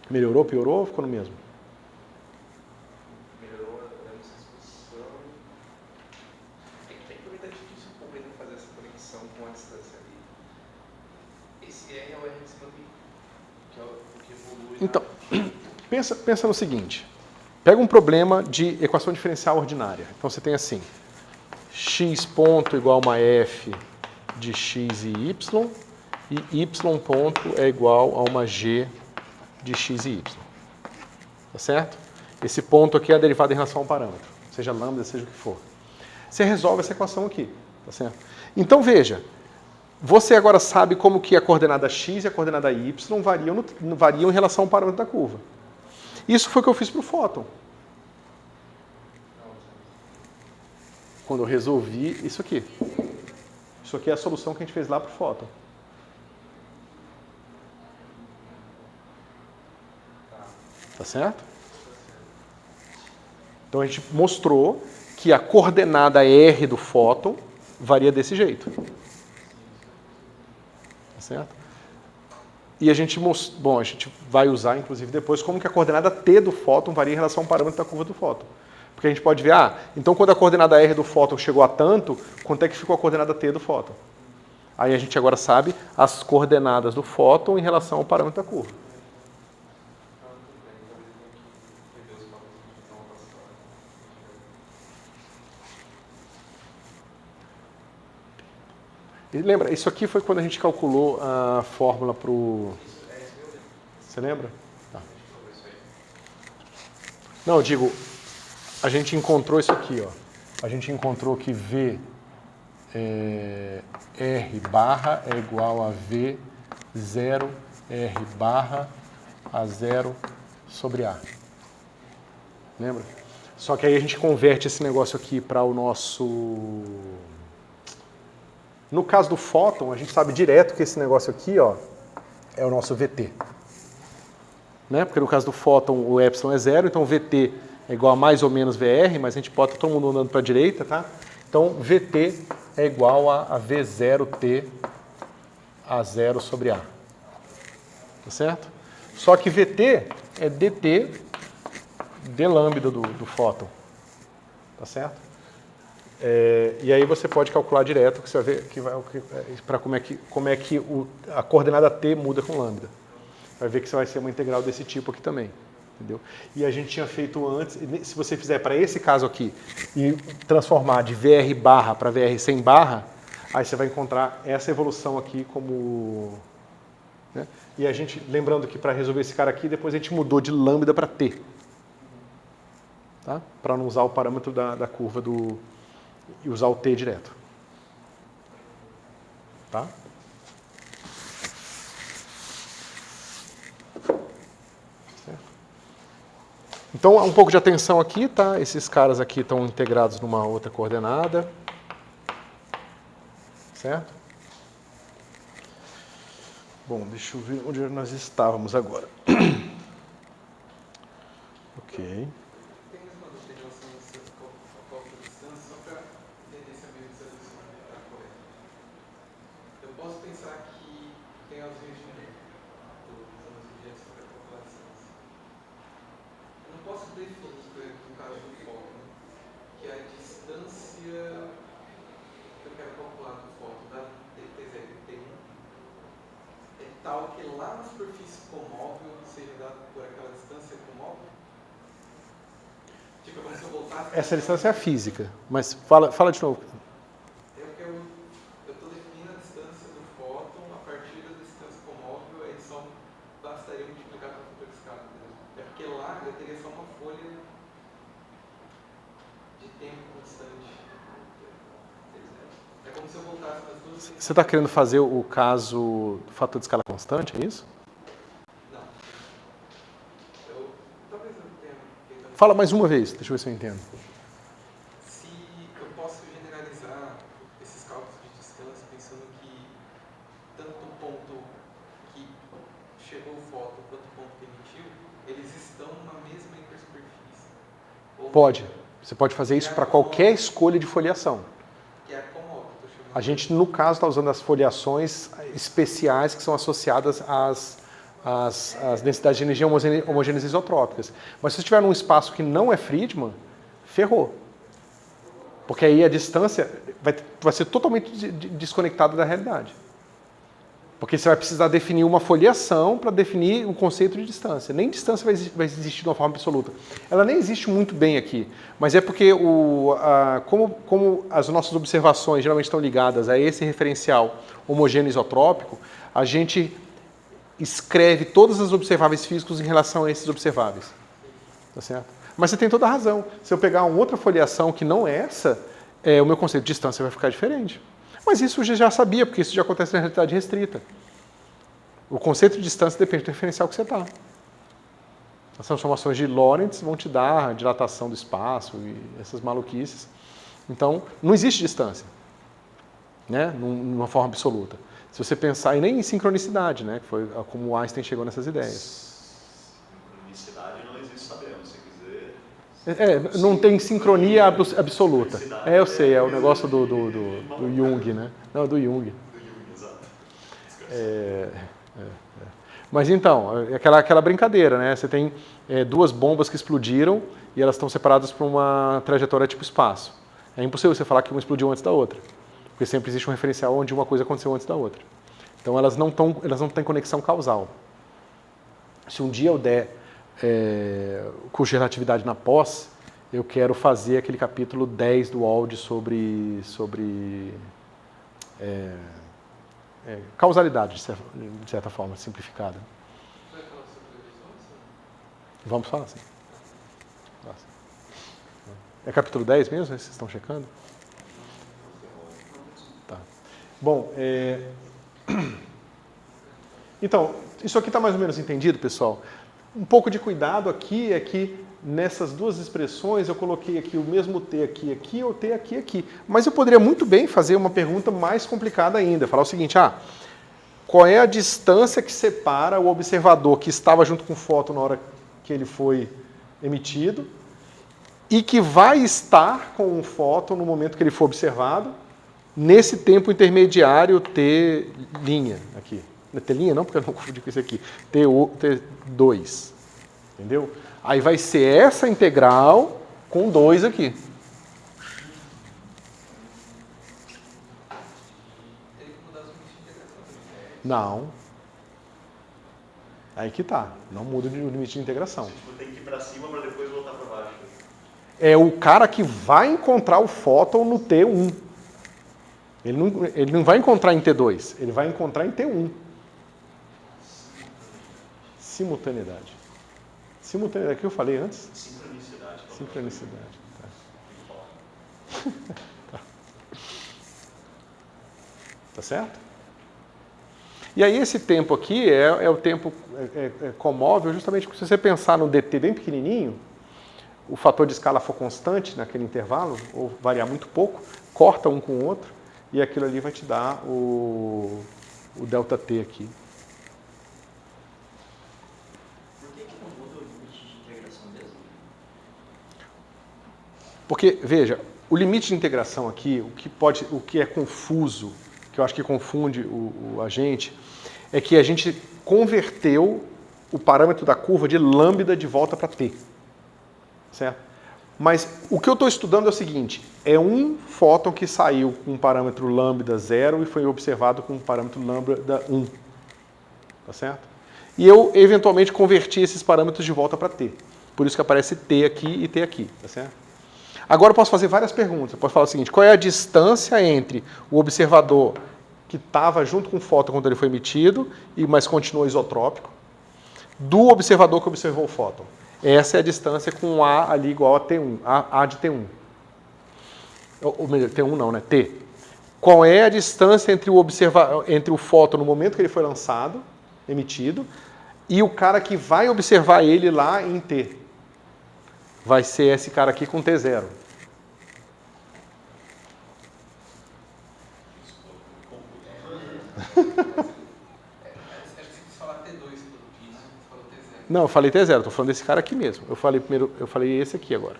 Melhorou, piorou ou ficou no mesmo? Melhorou essa discussão. É que também está difícil compreender fazer essa conexão com a distância ali. Esse R é o R que se mantém, que é o que evolui. Então, pensa no seguinte. Pega um problema de equação diferencial ordinária. Então você tem assim, x ponto igual a uma f de x e y ponto é igual a uma g de x e y. Tá certo? Esse ponto aqui é a derivada em relação a um parâmetro, seja lambda, seja o que for. Você resolve essa equação aqui, tá certo? Então veja, você agora sabe como que a coordenada x e a coordenada y variam em relação ao parâmetro da curva. Isso foi o que eu fiz para o fóton. Quando eu resolvi isso aqui. Isso aqui é a solução que a gente fez lá para o fóton. Tá certo? Então a gente mostrou que a coordenada R do fóton varia desse jeito. Tá certo? E a gente vai usar, inclusive, depois como que a coordenada t do fóton varia em relação ao parâmetro da curva do fóton. Porque a gente pode ver, então quando a coordenada r do fóton chegou a tanto, quanto é que ficou a coordenada t do fóton? Aí a gente agora sabe as coordenadas do fóton em relação ao parâmetro da curva. E lembra, isso aqui foi quando a gente calculou a fórmula para o... Você lembra? Tá. Não, eu digo, a gente encontrou isso aqui, ó. A gente encontrou que V R barra é igual a V 0 R barra a 0 sobre A. Lembra? Só que aí a gente converte esse negócio aqui para o nosso... No caso do fóton, a gente sabe direto que esse negócio aqui, ó, é o nosso VT. Né? Porque no caso do fóton o epsilon é 0, então VT é igual a mais ou menos VR, mas a gente bota todo mundo andando para a direita, tá? Então VT é igual a V0T a 0 sobre A. Tá certo? Só que VT é DT d lambda do fóton. Tá certo? E aí você pode calcular direto, que você vai ver que para como é que a coordenada t muda com lambda. Vai ver que vai ser uma integral desse tipo aqui também. Entendeu? E a gente tinha feito antes, se você fizer para esse caso aqui, e transformar de VR barra para VR sem barra, aí você vai encontrar essa evolução aqui como... Né? E a gente, lembrando que para resolver esse cara aqui, depois a gente mudou de lambda para t. Tá? Para não usar o parâmetro da curva e usar o t direto. Tá? Então, um pouco de atenção aqui, tá? Esses caras aqui estão integrados numa outra coordenada. Certo? Bom, deixa eu ver onde nós estávamos agora. Ok. Tem mais uma dúvida em relação a esse cálculo de distância, só para entender se a minha visualização está correta. Eu posso pensar que tem as linhas de meio, usando os objetos para calcular a distância. Eu não posso definir, no caso do fóton, que a distância que eu quero calcular do fóton da T0 e T1 é tal que lá na superfície comóvel seja dado por aquela distância comóvel? Tipo, como se eu voltasse... Essa distância é a física, mas fala de novo. Eu estou definindo a distância do fóton a partir da distância comóvel, aí só bastaria multiplicar pela fator de escala. É porque lá eu teria só uma folha de tempo constante. É como se eu voltasse nas duas... Você está querendo fazer o caso do fator de escala constante, é isso? Não. Talvez eu tenha feito... Fala mais uma vez, deixa eu ver se eu entendo. Se eu posso generalizar esses cálculos de distância pensando que tanto o ponto que chegou o fóton quanto o ponto que emitiu, eles estão na mesma hipersuperfície. Pode. Você pode fazer isso para qualquer escolha de foliação. Que é a comóvel, que eu estou chamando. A gente, no caso, está usando as foliações especiais que são associadas às densidades de energia homogêneas isotrópicas. Mas se você estiver num espaço que não é Friedmann, ferrou. Porque aí a distância vai ser totalmente desconectada da realidade. Porque você vai precisar definir uma foliação para definir um conceito de distância. Nem distância vai existir de uma forma absoluta. Ela nem existe muito bem aqui, mas é porque como as nossas observações geralmente estão ligadas a esse referencial homogêneo isotrópico, a gente escreve todas as observáveis físicos em relação a esses observáveis. Tá certo? Mas você tem toda a razão. Se eu pegar uma outra foliação que não é essa, o meu conceito de distância vai ficar diferente. Mas isso eu já sabia, porque isso já acontece na realidade restrita. O conceito de distância depende do referencial que você está. As transformações de Lorentz vão te dar a dilatação do espaço e essas maluquices. Então, não existe distância, né, numa forma absoluta. Se você pensar, e nem em sincronicidade, né, que foi como Einstein chegou nessas ideias. Sincronicidade não existe, sabemos, se quiser. Não tem sincronia absoluta. Eu sei, é o negócio do Jung, né? Não, do Jung. Do Jung, exato. Mas então, é aquela brincadeira, né? Você tem duas bombas que explodiram e elas estão separadas por uma trajetória tipo espaço. É impossível você falar que uma explodiu antes da outra, porque sempre existe um referencial onde uma coisa aconteceu antes da outra. Então elas não têm conexão causal. Se um dia eu der curso de relatividade na pós, eu quero fazer aquele capítulo 10 do ALD sobre causalidade, de certa forma, simplificada. Vai falar sobre eleições? Vamos falar assim. É capítulo 10 mesmo? Vocês estão checando? Tá. Bom, então, isso aqui está mais ou menos entendido, pessoal? Um pouco de cuidado aqui é que nessas duas expressões eu coloquei aqui o mesmo T aqui ou T aqui. Mas eu poderia muito bem fazer uma pergunta mais complicada ainda. Falar o seguinte, qual é a distância que separa o observador que estava junto com o fóton na hora que ele foi emitido e que vai estar com o fóton no momento que ele for observado, nesse tempo intermediário T', aqui. Não é T', não, porque eu não confundi com isso aqui. T2. Entendeu? Aí vai ser essa integral com 2 aqui. Teria que mudar os limites de integração também. Não. Aí que tá. Não muda o limite de integração. Tipo, tem que ir para cima para depois voltar para baixo. É o cara que vai encontrar o fóton no T1. Ele não vai encontrar em T2, ele vai encontrar em T1. Simultaneidade. Simultaneidade, o que eu falei antes? Sincronicidade. Sincronicidade. Tá. Tá certo? E aí esse tempo aqui é o tempo comóvel, justamente porque se você pensar no dt bem pequenininho, o fator de escala for constante naquele intervalo, ou variar muito pouco, corta um com o outro, e aquilo ali vai te dar o ΔT aqui. Por que não muda o limite de integração mesmo? Porque, veja, o limite de integração aqui, o que é confuso, que eu acho que confunde a gente, é que a gente converteu o parâmetro da curva de lambda de volta para t. Certo? Mas o que eu estou estudando é o seguinte, é um fóton que saiu com um parâmetro lambda 0 e foi observado com um parâmetro lambda 1. Tá certo? E eu, eventualmente, converti esses parâmetros de volta para t. Por isso que aparece t aqui e t aqui. Tá certo? Agora eu posso fazer várias perguntas. Eu posso falar o seguinte, qual é a distância entre o observador que estava junto com o fóton quando ele foi emitido, mas continuou isotrópico, do observador que observou o fóton? Essa é a distância com A ali igual a T1, A de T1. Ou melhor, T1 não, né? T. Qual é a distância entre o fóton no momento que ele foi lançado, emitido, e o cara que vai observar ele lá em T? Vai ser esse cara aqui com T0. Acho que você quis falar T2 pelo que isso, você falou T0. Não, eu falei T0, estou falando desse cara aqui mesmo. Eu falei esse aqui agora.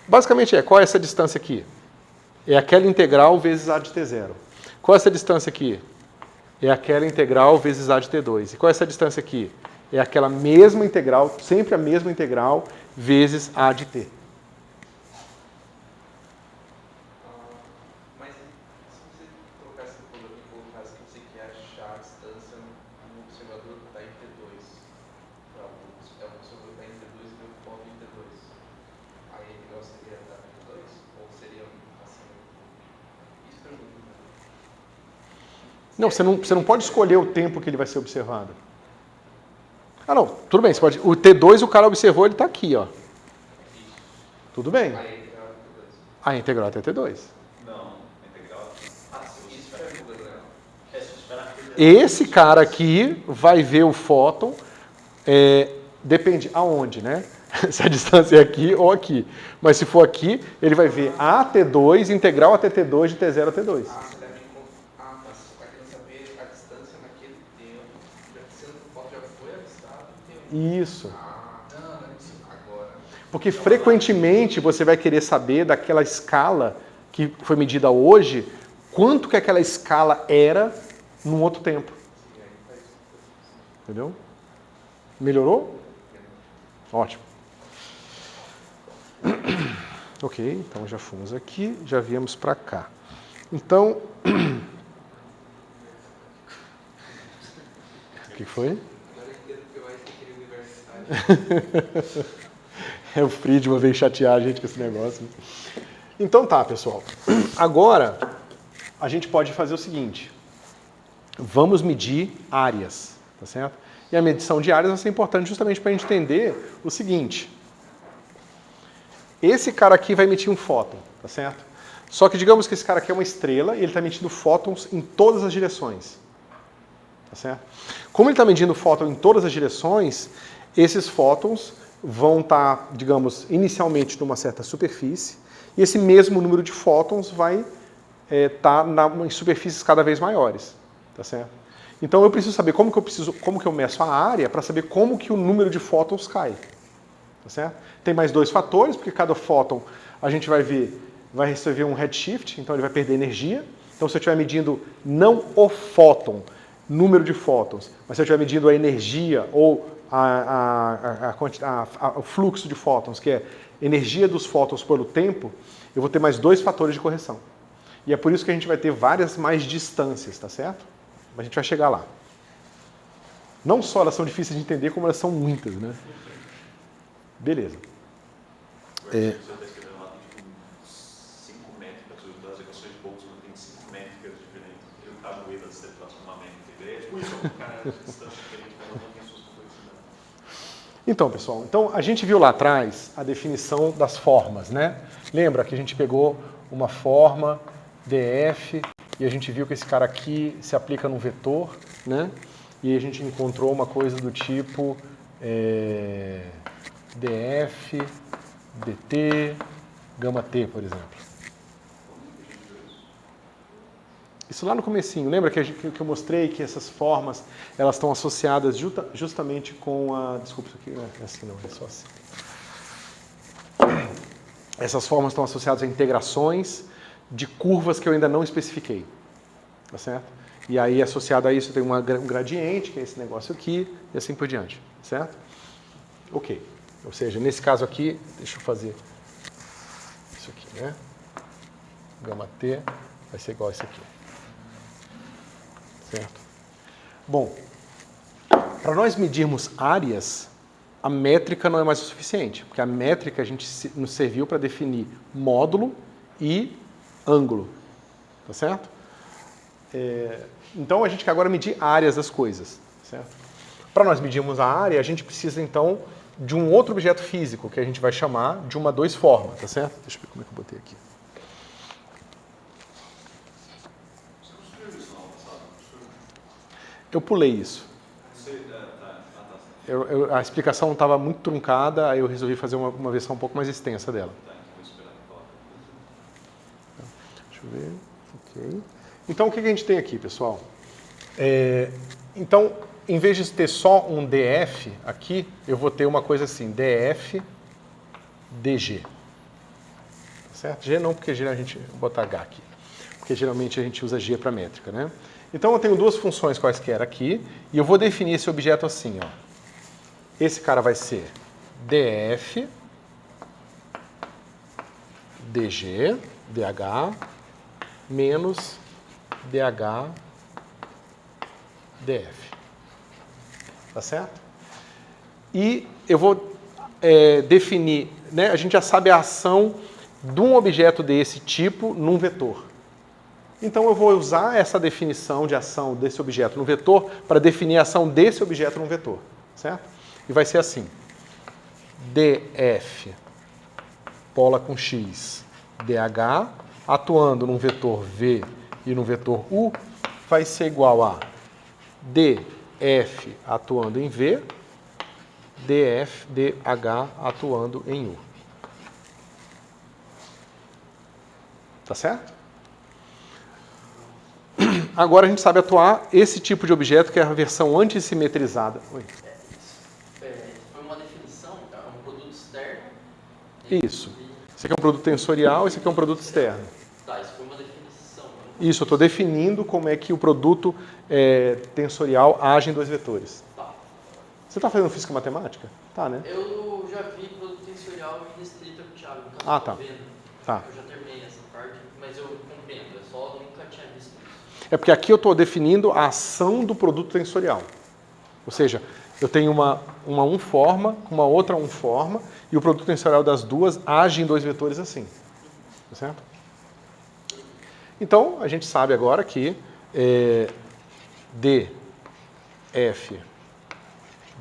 Basicamente qual é essa distância aqui? É aquela integral vezes A de T0. Qual é essa distância aqui? É aquela integral vezes A de T2. E qual é essa distância aqui? É aquela mesma integral, sempre a mesma integral, vezes A de T. Mas se você colocasse no problema e colocasse que você quer achar a distância no observador que está em T2, o observador que está em T2 e ver o fóton em T2, aí a integral seria da T2? Ou seria assim? Isso que eu não entendi. Não, você não pode escolher o tempo que ele vai ser observado. Ah, não, tudo bem, você pode. O T2 o cara observou, ele está aqui, ó. Tudo bem. Aí a integral é T2. A integral é T2. Não, a integral. Isso é o problema. É se esperar que Esse cara aqui vai ver o fóton, depende aonde, né? Se a distância é aqui ou aqui. Mas se for aqui, ele vai ver a T2 integral a T2 de T0 a T2. Você deve mas você está querendo saber a distância naquele tempo, já que sendo que o fóton já foi avistado no tempo. Isso. Não é isso. Agora. Porque frequentemente você vai querer saber daquela escala que foi medida hoje, quanto que aquela escala era num outro tempo. Aí Entendeu? Melhorou? Ótimo. Ok, então já fomos aqui, já viemos para cá. Então, o que foi? Agora eu entendo que eu acho que queria universidade. É o Friedman veio chatear a gente com esse negócio. Então tá, pessoal. Agora, a gente pode fazer o seguinte. Vamos medir áreas, tá certo? E a medição de áreas vai ser importante justamente para a gente entender o seguinte. Esse cara aqui vai emitir um fóton, tá certo? Só que digamos que esse cara aqui é uma estrela e ele está emitindo fótons em todas as direções. Tá certo? Como ele está medindo fóton em todas as direções, esses fótons vão estar, digamos, inicialmente numa certa superfície, e esse mesmo número de fótons vai estar em superfícies cada vez maiores. Tá certo? Então eu preciso saber como que eu meço a área para saber como que o número de fótons cai. Tá certo? Tem mais dois fatores, porque cada fóton a gente vai receber um redshift, então ele vai perder energia. Então se eu estiver medindo não o fóton, número de fótons, mas se eu estiver medindo a energia ou o fluxo de fótons, que é energia dos fótons pelo tempo, eu vou ter mais dois fatores de correção. E é por isso que a gente vai ter várias mais distâncias, tá certo? Mas a gente vai chegar lá. Não só elas são difíceis de entender, como elas são muitas, né? Beleza. Você está escrevendo lá, tem 5 métricas, das equações de Boltzmann tem 5 métricas diferentes. Eu caso ele se transformar métrica. É tipo isso, cara, distância diferente, cada uma tem suas complexidades. Então, pessoal, a gente viu lá atrás a definição das formas, né? Lembra que a gente pegou uma forma df e a gente viu que esse cara aqui se aplica num vetor, né? E a gente encontrou uma coisa do tipo df, dt, gama t, por exemplo. Isso lá no comecinho, lembra que eu mostrei que essas formas elas estão associadas justamente com a... Desculpa, isso aqui não é assim não, é só assim. Essas formas estão associadas a integrações de curvas que eu ainda não especifiquei. Tá certo? E aí, associado a isso, tem um gradiente, que é esse negócio aqui, e assim por diante. Certo? Ok. Ou seja, nesse caso aqui, deixa eu fazer isso aqui, né? Gama T vai ser igual a isso aqui. Certo? Bom, para nós medirmos áreas, a métrica não é mais o suficiente, porque a métrica a gente nos serviu para definir módulo e ângulo. Tá certo? Então a gente quer agora medir áreas das coisas. Certo? Para nós medirmos a área, a gente precisa então de um outro objeto físico, que a gente vai chamar de uma 2 forma, tá certo? Deixa eu ver como é que eu botei aqui. Você construiu isso no ano passado? Eu pulei isso. A explicação estava muito truncada, aí eu resolvi fazer uma versão um pouco mais extensa dela. Deixa eu ver. Ok. Então, o que a gente tem aqui, pessoal? Então, em vez de ter só um df aqui, eu vou ter uma coisa assim, df dg. Tá certo? G não, porque geralmente a gente vai botar H aqui. Porque geralmente a gente usa G para métrica, né? Então eu tenho duas funções quaisquer aqui, e eu vou definir esse objeto assim, ó. Esse cara vai ser df dg, dh, menos dh df. Tá certo? E eu vou definir, né, a gente já sabe a ação de um objeto desse tipo num vetor. Então eu vou usar essa definição de ação desse objeto no vetor para definir a ação desse objeto num vetor. Certo? E vai ser assim. df pola com x dh atuando num vetor v e num vetor u vai ser igual a df atuando em v, df dh atuando em u. Tá certo? Agora a gente sabe atuar esse tipo de objeto que é a versão antissimetrizada. Oi. Foi uma definição, é um produto externo. Isso. Esse aqui é um produto tensorial, esse aqui é um produto externo. Tá, isso foi uma definição. Isso, eu estou definindo como é que o produto tensorial age em dois vetores. Tá. Você está fazendo física matemática? Tá, né? Eu já vi produto tensorial e restrita com o Thiago, então Ah, eu tô tá. vendo. Tá. Eu já terminei essa parte, mas eu compreendo, eu só nunca tinha visto isso. É porque aqui eu estou definindo a ação do produto tensorial. Ou seja, eu tenho uma unforma com uma outra unforma e o produto tensorial das duas age em dois vetores assim. Tá certo? Então, a gente sabe agora que df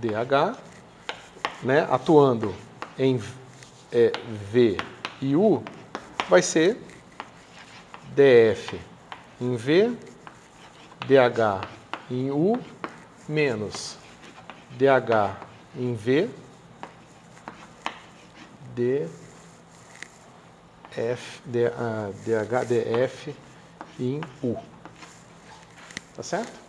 dh, né, atuando em v e u, vai ser df em v, dh em u, menos dh em v, df em u. Tá certo?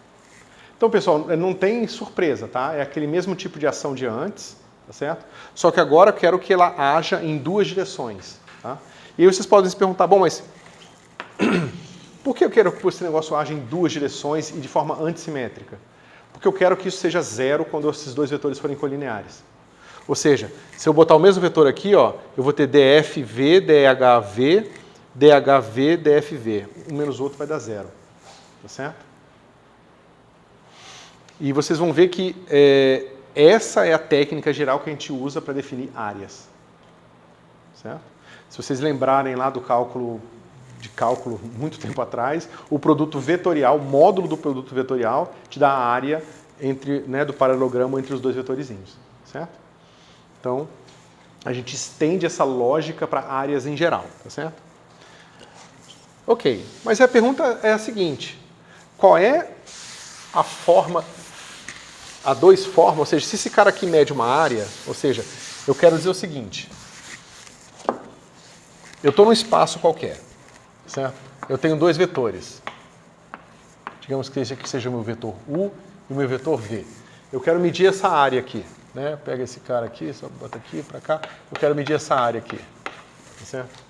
Então, pessoal, não tem surpresa, tá? É aquele mesmo tipo de ação de antes, tá certo? Só que agora eu quero que ela haja em duas direções, tá? E aí vocês podem se perguntar, bom, mas por que eu quero que esse negócio haja em duas direções e de forma antissimétrica? Porque eu quero que isso seja zero quando esses dois vetores forem colineares. Ou seja, se eu botar o mesmo vetor aqui, ó, eu vou ter dfv, dhv, dhv, dfv. Um menos o outro vai dar zero. Tá certo? E vocês vão ver que essa é a técnica geral que a gente usa para definir áreas. Certo? Se vocês lembrarem lá do cálculo muito tempo atrás, o produto vetorial, o módulo do produto vetorial, te dá a área do paralelogramo entre os dois vetorizinhos. Certo? Então, a gente estende essa lógica para áreas em geral. Tá certo? Ok, mas a pergunta é a seguinte: qual é a forma, a dois formas, ou seja, se esse cara aqui mede uma área, ou seja, eu quero dizer o seguinte: eu estou num espaço qualquer, certo? Eu tenho dois vetores. Digamos que esse aqui seja o meu vetor U e o meu vetor V. Eu quero medir essa área aqui, né? Pega esse cara aqui, só bota aqui para cá. Eu quero medir essa área aqui, tá certo?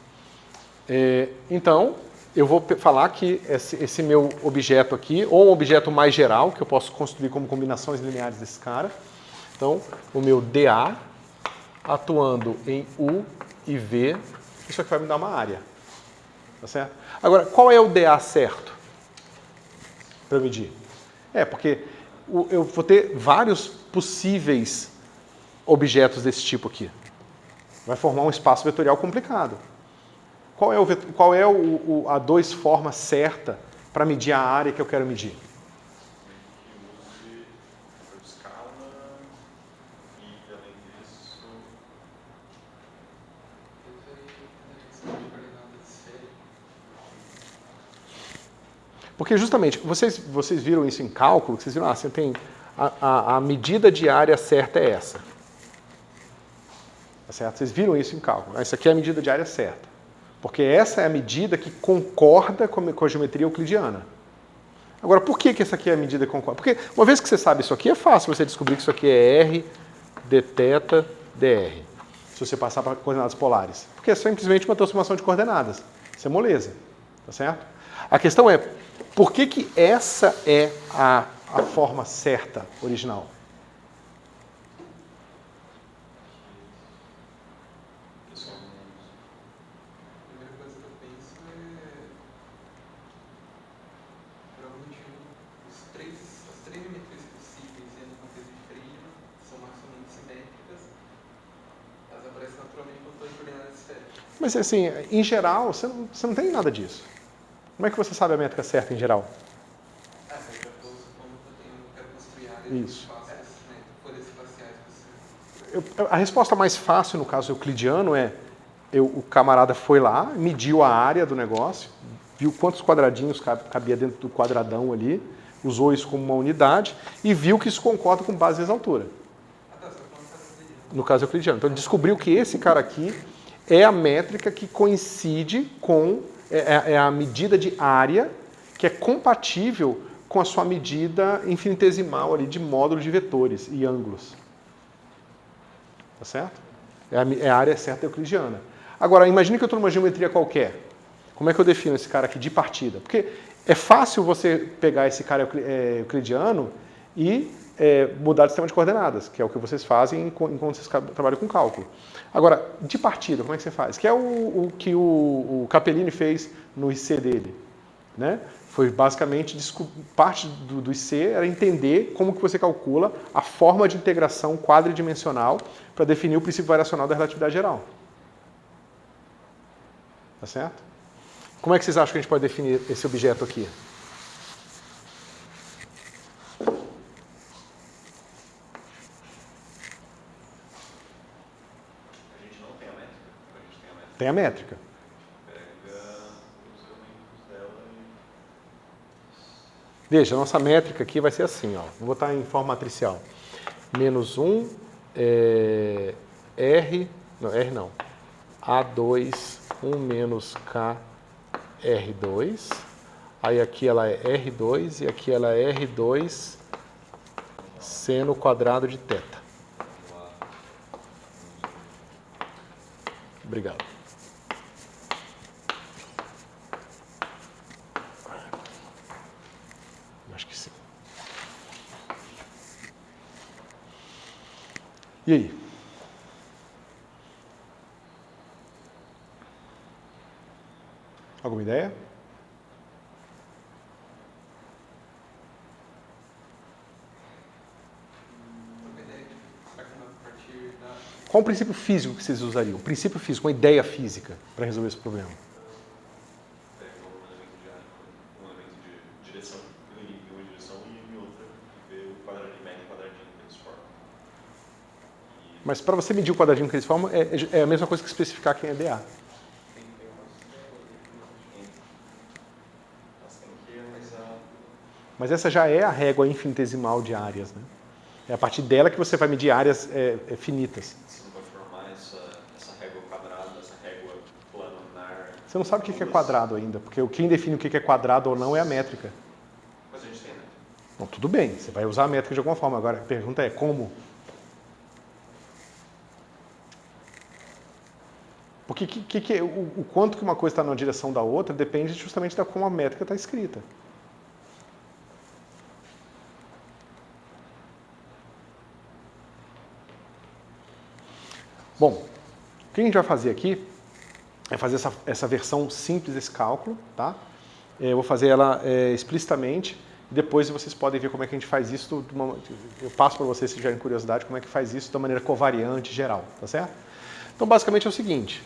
Então, eu vou falar que esse meu objeto aqui, ou um objeto mais geral, que eu posso construir como combinações lineares desse cara. Então, o meu dA atuando em U e V, isso aqui vai me dar uma área. Tá certo? Agora, qual é o dA certo para medir? Porque eu vou ter vários possíveis objetos desse tipo aqui. Vai formar um espaço vetorial complicado. Qual é a dois forma certa para medir a área que eu quero medir? Que use a escala e, além disso, Porque justamente, vocês viram isso em cálculo, vocês viram, você tem a medida de área certa é essa. Tá certo? Vocês viram isso em cálculo. Essa aqui é a medida de área certa. Porque essa é a medida que concorda com a geometria euclidiana. Agora, por que essa aqui é a medida que concorda? Porque uma vez que você sabe isso aqui, é fácil você descobrir que isso aqui é R, dθ, dr. Se você passar para coordenadas polares. Porque é simplesmente uma transformação de coordenadas. Isso é moleza. Tá certo? A questão é, por que essa é a forma certa, original? Mas assim, em geral, você não tem nada disso. Como é que você sabe a métrica certa em geral? Isso. A resposta mais fácil no caso euclidiano é o camarada foi lá, mediu a área do negócio, viu quantos quadradinhos cabia dentro do quadradão ali, usou isso como uma unidade e viu que isso concorda com base vezes altura. No caso euclidiano. Então ele descobriu que esse cara aqui é a métrica que coincide com a medida de área que é compatível com a sua medida infinitesimal ali de módulo de vetores e ângulos. Tá certo? É a área certa euclidiana. Agora, imagine que eu estou numa geometria qualquer. Como é que eu defino esse cara aqui de partida? Porque é fácil você pegar esse cara euclidiano e mudar o sistema de coordenadas, que é o que vocês fazem enquanto vocês trabalham com cálculo. Agora, de partida, como é que você faz? Que é o que o Capellini fez no IC dele, né? Foi basicamente, parte do IC era entender como que você calcula a forma de integração quadridimensional para definir o princípio variacional da relatividade geral. Tá certo? Como é que vocês acham que a gente pode definir esse objeto aqui? Tem a métrica. Veja, a nossa métrica aqui vai ser assim, ó. Vou botar em forma matricial. Menos 1, R não. A2, 1 menos K, R2. Aí aqui ela é R2 e aqui ela é R2 seno quadrado de θ. Obrigado. Acho que sim. E aí? Alguma ideia? Qual o princípio físico que vocês usariam? Princípio físico, uma ideia física para resolver esse problema. Um elemento de direção, em uma direção e em outra, e ver o quadradinho, mede o quadradinho que eles formam. Mas para você medir o quadradinho que eles formam, é a mesma coisa que especificar quem é DA. Mas essa já é a régua infinitesimal de áreas, né? É a partir dela que você vai medir áreas finitas. Você não vai formar essa régua quadrada, essa régua planar. Você não sabe o que é quadrado ainda, porque quem define o que é quadrado ou não é a métrica. Mas a gente tem, né? Bom, tudo bem, você vai usar a métrica de alguma forma. Agora, a pergunta é como? Porque o quanto que uma coisa está na direção da outra depende justamente de como a métrica está escrita. Bom, o que a gente vai fazer aqui é fazer essa versão simples desse cálculo, tá? Eu vou fazer ela explicitamente, e depois vocês podem ver como é que a gente faz isso. Eu passo para vocês, se tiverem curiosidade, como é que faz isso de uma maneira covariante geral, tá certo? Então, basicamente é o seguinte,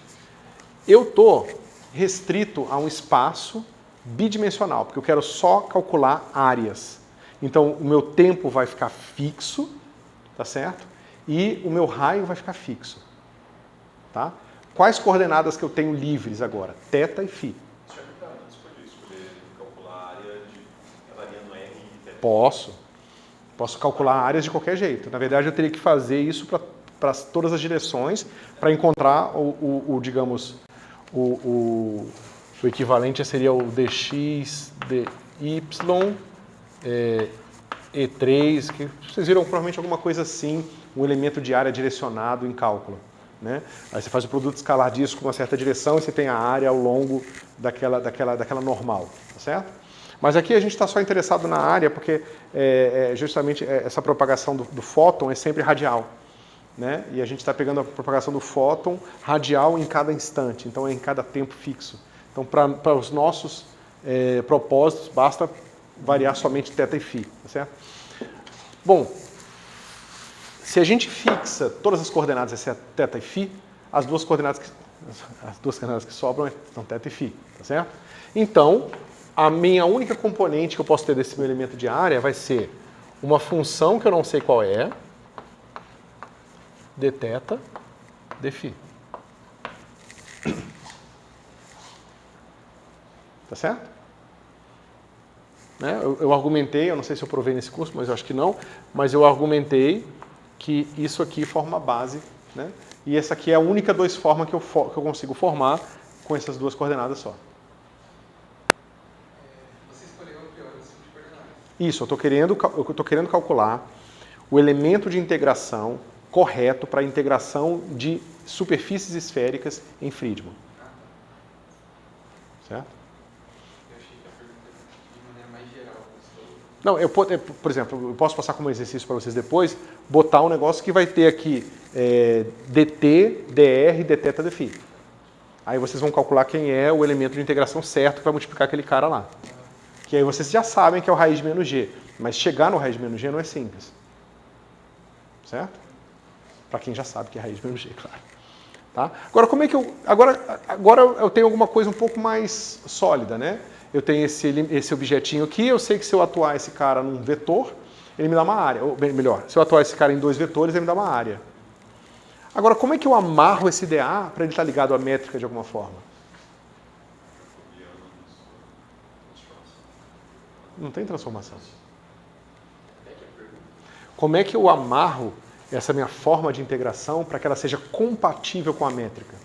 eu estou restrito a um espaço bidimensional, porque eu quero só calcular áreas. Então, o meu tempo vai ficar fixo, tá certo? E o meu raio vai ficar fixo. Tá? Quais coordenadas que eu tenho livres agora? Θ e φ. Você já escolher calcular a área variando R e θ? Posso calcular áreas de qualquer jeito. Na verdade, eu teria que fazer isso para todas as direções, para encontrar digamos, o equivalente seria o dx, dy, E3, que vocês viram provavelmente alguma coisa assim, um elemento de área direcionado em cálculo. Né? Aí você faz o produto escalar disso com uma certa direção e você tem a área ao longo daquela normal, tá certo? Mas aqui a gente está só interessado na área porque justamente essa propagação do fóton é sempre radial. Né? E a gente está pegando a propagação do fóton radial em cada instante, então é em cada tempo fixo. Então para os nossos propósitos basta variar somente θ e φ, tá certo? Bom, se a gente fixa todas as coordenadas, exceto θ e φ, as duas coordenadas que sobram são θ e φ, tá certo? Então, a minha única componente que eu posso ter desse meu elemento de área vai ser uma função que eu não sei qual é, dθ, dφ. Tá certo? Né? Eu argumentei, eu não sei se eu provei nesse curso, mas eu acho que não, mas eu argumentei que isso aqui forma a base, né? E essa aqui é a única duas formas que eu consigo formar com essas duas coordenadas só. Você escolheu a pior assim de coordenadas. Isso, eu estou querendo calcular o elemento de integração correto para a integração de superfícies esféricas em Friedmann. Certo? Eu achei que a pergunta de maneira mais geral. Não, por exemplo, eu posso passar como exercício para vocês depois, botar um negócio que vai ter aqui dt, dr, dθ, dφ. Aí vocês vão calcular quem é o elemento de integração certo que vai multiplicar aquele cara lá. Que aí vocês já sabem que é o raiz de menos g. Mas chegar no raiz de menos g não é simples. Certo? Para quem já sabe que é raiz de menos g, claro. Tá? Agora, como é que eu... Agora eu tenho alguma coisa um pouco mais sólida, né? Eu tenho esse objetinho aqui, eu sei que se eu atuar esse cara num vetor, ele me dá uma área. Ou melhor, se eu atuar esse cara em dois vetores, ele me dá uma área. Agora, como é que eu amarro esse dA para ele estar ligado à métrica de alguma forma? Não tem transformação. Como é que eu amarro essa minha forma de integração para que ela seja compatível com a métrica?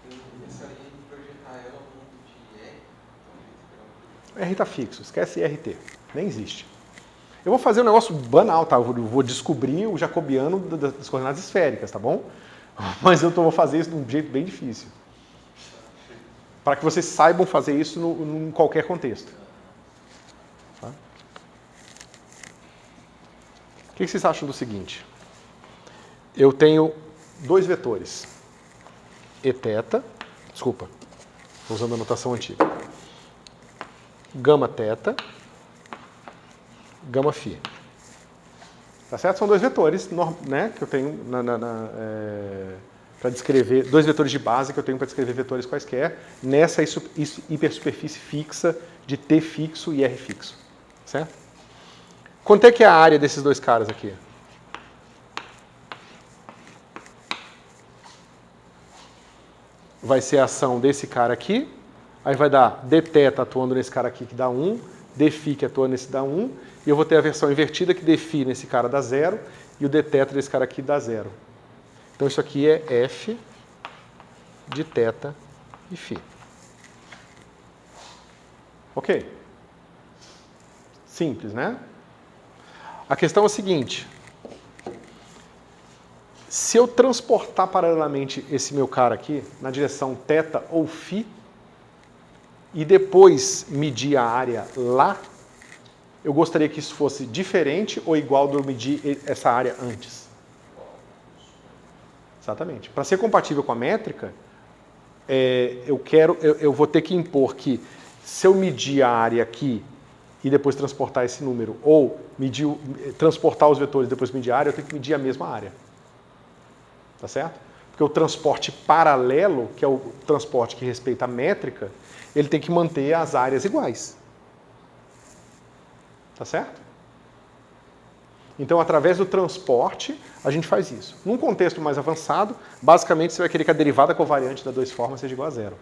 Eu pensaria em projetar ela no mundo de R. R está fixo, esquece RT, nem existe. Eu vou fazer um negócio banal, tá? Eu vou descobrir o jacobiano das coordenadas esféricas, tá bom? Mas eu vou fazer isso de um jeito bem difícil. Para que vocês saibam fazer isso em qualquer contexto. Tá? O que vocês acham do seguinte? Eu tenho dois vetores. Eθ, desculpa, estou usando a notação antiga. Gama θ, gama φ. Tá certo? São dois vetores, né, que eu tenho para descrever, dois vetores de base que eu tenho para descrever vetores quaisquer nessa hipersuperfície fixa de T fixo e R fixo. Certo? Quanto é que é a área desses dois caras aqui? Vai ser a ação desse cara aqui, aí vai dar dθ atuando nesse cara aqui que dá 1, dφ que atua nesse dá 1, e eu vou ter a versão invertida que dφ nesse cara dá 0 e o dθ desse cara aqui dá 0. Então isso aqui é f de θ e φ. Ok? Simples, né? A questão é a seguinte. Se eu transportar paralelamente esse meu cara aqui na direção θ ou φ e depois medir a área lá, eu gostaria que isso fosse diferente ou igual de eu medir essa área antes. Exatamente. Para ser compatível com a métrica, eu vou ter que impor que se eu medir a área aqui e depois transportar esse número, ou transportar os vetores e depois medir a área, eu tenho que medir a mesma área. Tá certo? Porque o transporte paralelo, que é o transporte que respeita a métrica, ele tem que manter as áreas iguais. Tá certo? Então, através do transporte, a gente faz isso. Num contexto mais avançado, basicamente você vai querer que a derivada covariante das duas formas seja igual a zero.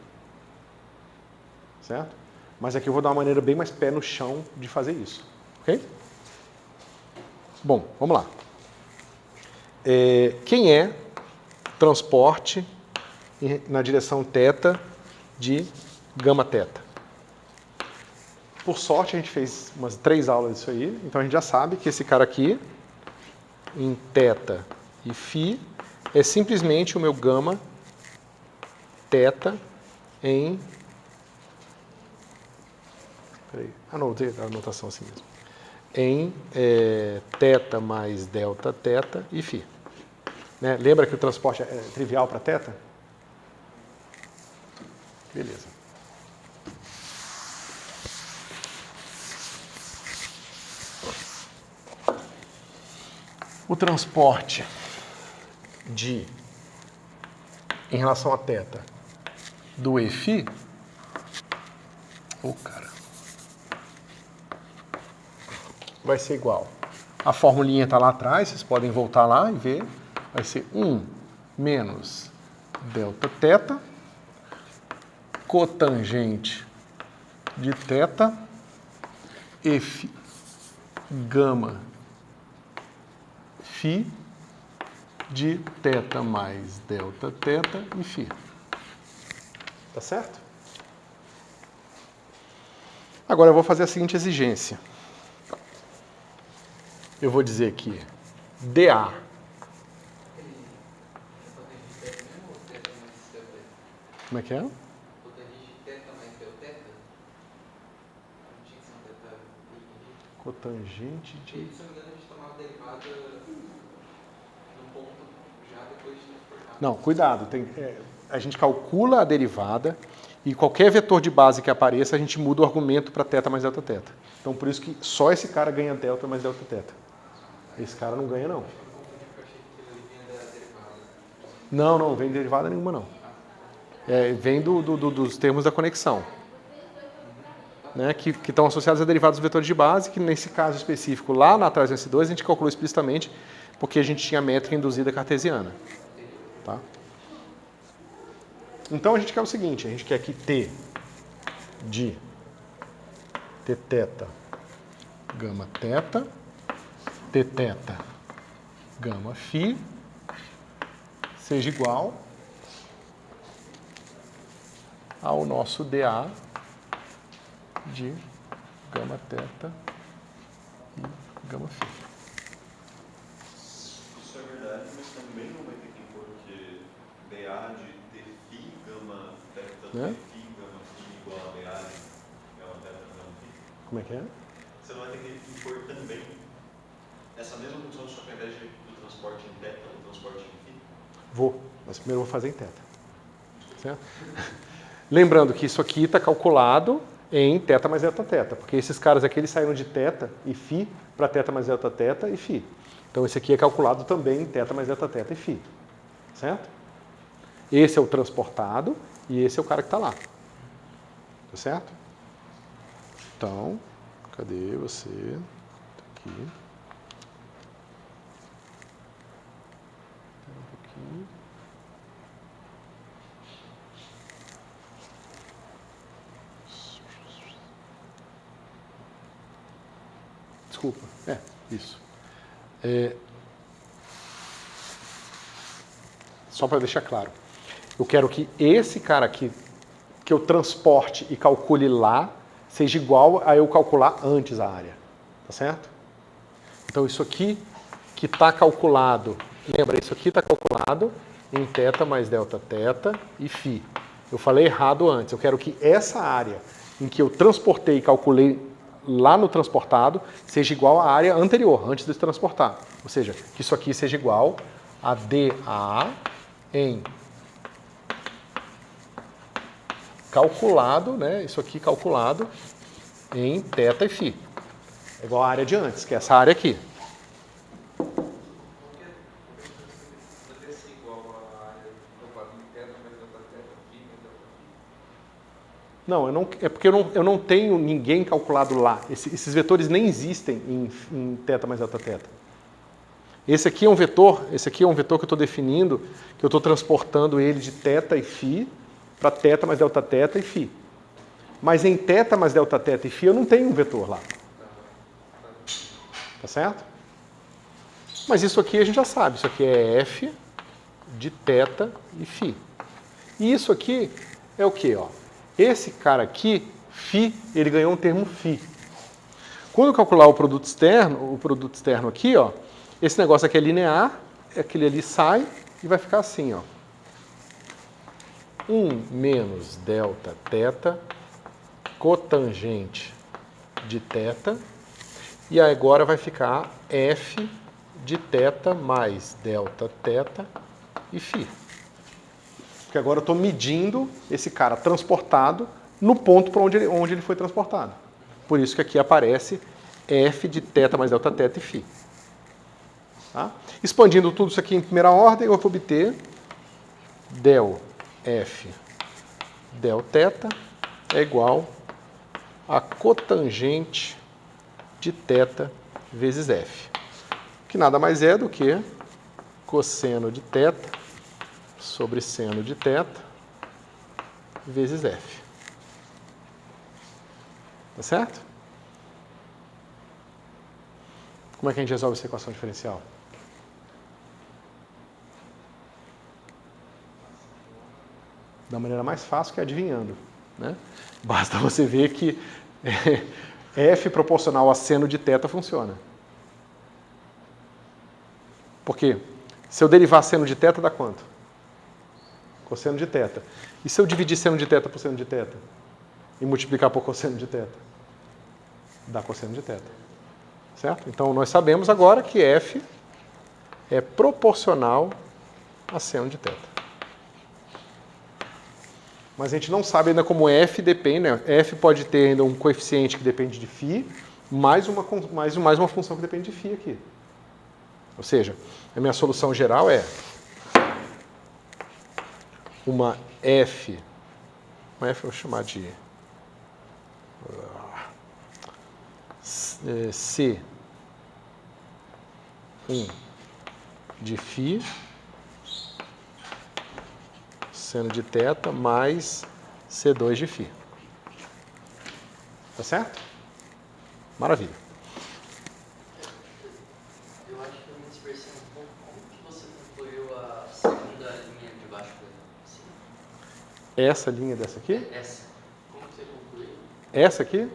Certo? Mas aqui eu vou dar uma maneira bem mais pé no chão de fazer isso. Ok? Bom, vamos lá. Quem é transporte na direção θ de gama θ? Por sorte, a gente fez umas 3 aulas disso aí, então a gente já sabe que esse cara aqui, em θ e φ, é simplesmente o meu gama θ em... Peraí, anotei a anotação assim mesmo. Em θ mais delta θ e φ. Né? Lembra que o transporte é trivial para θ? Beleza. O transporte em relação a θ do Eφ, vai ser igual. A formulinha está lá atrás, vocês podem voltar lá e ver. Vai ser 1 menos delta θ, cotangente de θ, F gama φ de θ mais delta θ e φ. Tá certo? Agora eu vou fazer a seguinte exigência. Eu vou dizer que dA. Como é que é? Cotangente de θ mais delta θ? cotangente de... Se eu não me engano, a gente tomava derivada no ponto já depois de transportar. Não, cuidado. A gente calcula a derivada e qualquer vetor de base que apareça, a gente muda o argumento para θ mais Δθ. Então, por isso que só esse cara ganha delta mais Δθ. Esse cara não ganha, não. Não vem derivada nenhuma, não. Vem dos termos da conexão. Né, que estão associados a derivados dos vetores de base, que nesse caso específico, lá na atrás do S2, a gente calculou explicitamente porque a gente tinha métrica induzida cartesiana. Tá? Então a gente quer o seguinte, a gente quer que T de Tθ gama θ, Tθ gama φ seja igual ao nosso dA de gama θ e gama φ. Isso é verdade, mas também não vai ter que impor que dA de Tφ gama θ Né? Tφ gama φ igual a dA de gama θ gama φ. Como é que é? Você não vai ter que impor também essa mesma função, só que ao invés do transporte em θ, o transporte em φ? Vou, mas primeiro eu vou fazer em θ. Certo? Lembrando que isso aqui está calculado em θ mais Δθ, porque esses caras aqui eles saíram de θ e φ para θ mais Δθ e φ. Então esse aqui é calculado também em θ mais Δθ e φ. Certo? Esse é o transportado e esse é o cara que está lá. Tá certo? Então, cadê você? Tá aqui. Um pouquinho. Desculpa. Isso. Só para deixar claro. Eu quero que esse cara aqui, que eu transporte e calcule lá, seja igual a eu calcular antes a área. Tá certo? Então isso aqui que está calculado, lembra, isso aqui está calculado em θ mais Δθ e φ. Eu falei errado antes. Eu quero que essa área em que eu transportei e calculei lá no transportado seja igual à área anterior, antes de transportar. Ou seja, que isso aqui seja igual a dA em calculado, né? Isso aqui calculado em θ e φ. É igual à área de antes, que é essa área aqui. Deve ser igual a área calculada em θ mais Δθ, φ mais Δφ. Não, é porque eu não tenho ninguém calculado lá. Esses vetores nem existem em θ mais Δθ. Esse aqui é um vetor que eu estou definindo, que eu estou transportando ele de θ e φ para θ mais Δθ e φ. Mas em θ mais Δθ e φ eu não tenho um vetor lá. Tá certo? Mas isso aqui a gente já sabe. Isso aqui é f de θ e φ. E isso aqui é o quê? Ó? Esse cara aqui, φ, ele ganhou um termo φ. Quando eu calcular o produto externo aqui, ó, esse negócio aqui é linear, aquele ali sai e vai ficar assim, ó. 1 menos Δθ cotangente de θ, e agora vai ficar f de θ mais Δθ e φ. Porque agora eu estou medindo esse cara transportado no ponto para onde ele foi transportado. Por isso que aqui aparece f de θ mais Δθ e φ. Tá? Expandindo tudo isso aqui em primeira ordem, eu vou obter del f del θ é igual a cotangente de θ vezes f. Que nada mais é do que cosseno de θ sobre seno de θ vezes f. Tá certo? Como é que a gente resolve essa equação diferencial? Da maneira mais fácil, que é adivinhando. Né? Basta você ver que f proporcional a seno de θ funciona. Por quê? Se eu derivar seno de θ, dá quanto? Cosseno de θ. E se eu dividir seno de θ por seno de θ? E multiplicar por cosseno de θ? Dá cosseno de θ. Certo? Então, nós sabemos agora que F é proporcional a seno de θ. Mas a gente não sabe ainda como F depende, né? F pode ter ainda um coeficiente que depende de φ, mais uma função que depende de φ aqui. Ou seja, a minha solução geral é uma F eu vou chamar de C1 de φ seno de θ mais C2 de φ. Tá certo? Maravilha. Eu acho que eu me dispersei um pouco. Como que você concluiu a segunda linha de baixo para cima? Essa linha dessa aqui? Essa. Como que você concluiu? Essa aqui?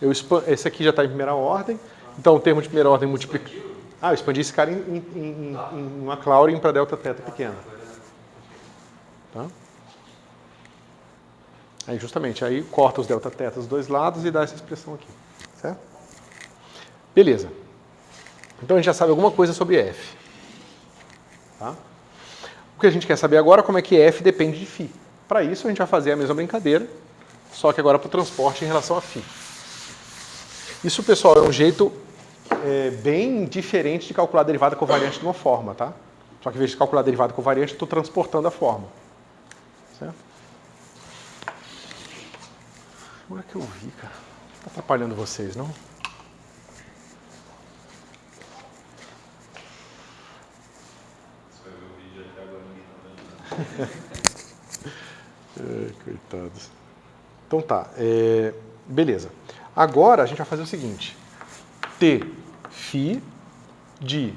Isso. Esse aqui já está em primeira ordem. Então, o termo de primeira ordem multiplica. Expandiu? Eu expandi esse cara em uma Clauren para delta θ pequena. Tá? Aí, justamente, aí corta os delta θ dos dois lados e dá essa expressão aqui. Certo? Beleza. Então, a gente já sabe alguma coisa sobre F. Tá? O que a gente quer saber agora é como é que F depende de φ. Para isso, a gente vai fazer a mesma brincadeira, só que agora para o transporte em relação a φ. Isso, pessoal, é um jeito bem diferente de calcular a derivada covariante de uma forma, tá? Só que, em vez de calcular a derivada covariante, eu estou transportando a forma. Certo? Agora que eu vi, cara. Não está atrapalhando vocês, não? Você vai ver o vídeo até agora, ninguém tá vendo. Coitados. Então tá. Beleza. Agora a gente vai fazer o seguinte. T φ de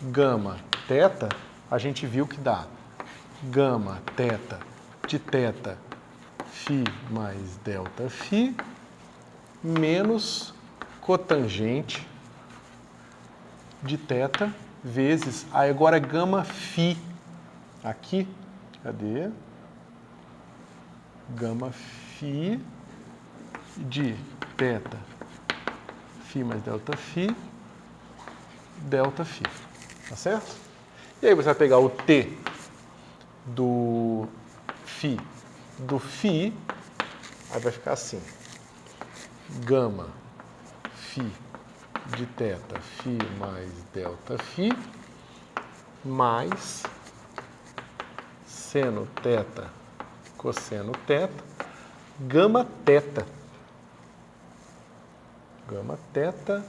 gama θ, a gente viu que dá gama θ de θ φ mais delta φ menos cotangente de θ vezes, aí agora é gama φ aqui, cadê? Gama φ de θ φ mais delta φ delta φ, tá certo? E aí você vai pegar o T do φ aí vai ficar assim, gama φ de θ φ mais delta φ mais seno θ cosseno θ gama θ. Gama θ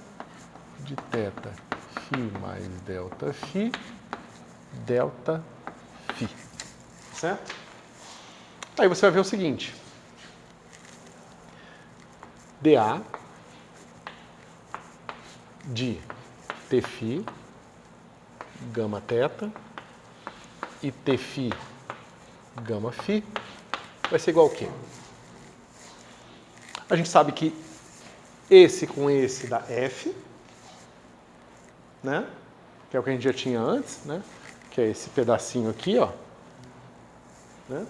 de θ φ mais delta φ delta φ. Certo? Aí você vai ver o seguinte. dA de Tφ gama θ e Tφ gama φ vai ser igual ao quê? A gente sabe que esse com esse dá F, né? Que é o que a gente já tinha antes, né? Que é esse pedacinho aqui, ó. Né?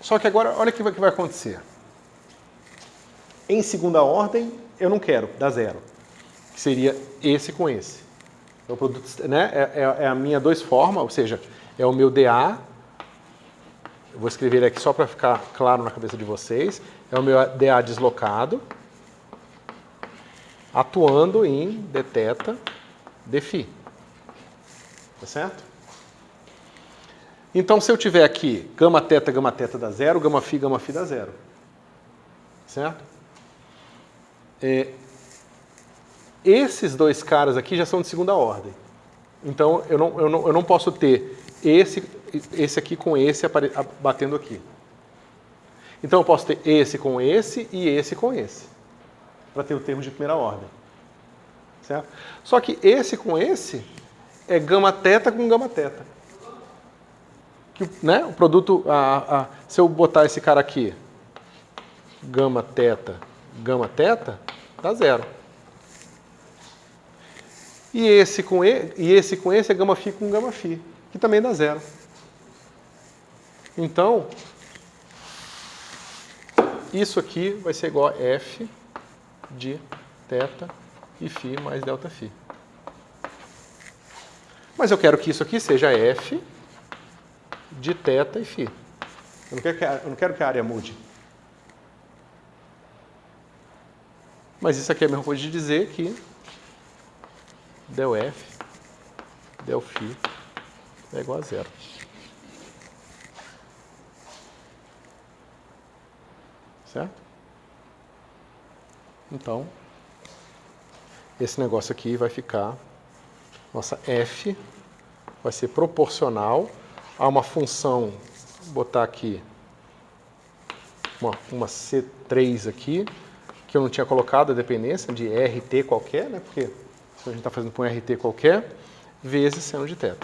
Só que agora, olha o que vai acontecer. Em segunda ordem, eu não quero, dá zero. Que seria esse com esse. É o produto, né? É a minha dois formas, ou seja, é o meu dA. Eu vou escrever ele aqui só para ficar claro na cabeça de vocês. É o meu dA deslocado, atuando em dθ dφ. Tá certo? Então, se eu tiver aqui gama θ dá zero, gama φ dá zero. Certo? Esses dois caras aqui já são de segunda ordem. Então, eu não posso ter esse aqui com esse batendo aqui. Então, eu posso ter esse com esse e esse com esse, para ter o termo de primeira ordem. Certo? Só que esse com esse é gama θ com gama θ. Que, né, o produto, se eu botar esse cara aqui, gama θ, dá zero. E esse com esse é gama φ com gama φ, que também dá zero. Então, isso aqui vai ser igual a F de θ e φ mais ΔΦ. Mas eu quero que isso aqui seja F de θ e φ. Eu não quero que a área mude. Mas isso aqui é a mesma coisa de dizer que ΔF, ΔΦ é igual a zero. Certo? Então, esse negócio aqui vai ficar, nossa F vai ser proporcional a uma função, vou botar aqui, uma C3 aqui, que eu não tinha colocado a dependência de RT qualquer, né? Porque se a gente está fazendo com RT qualquer, vezes seno de θ.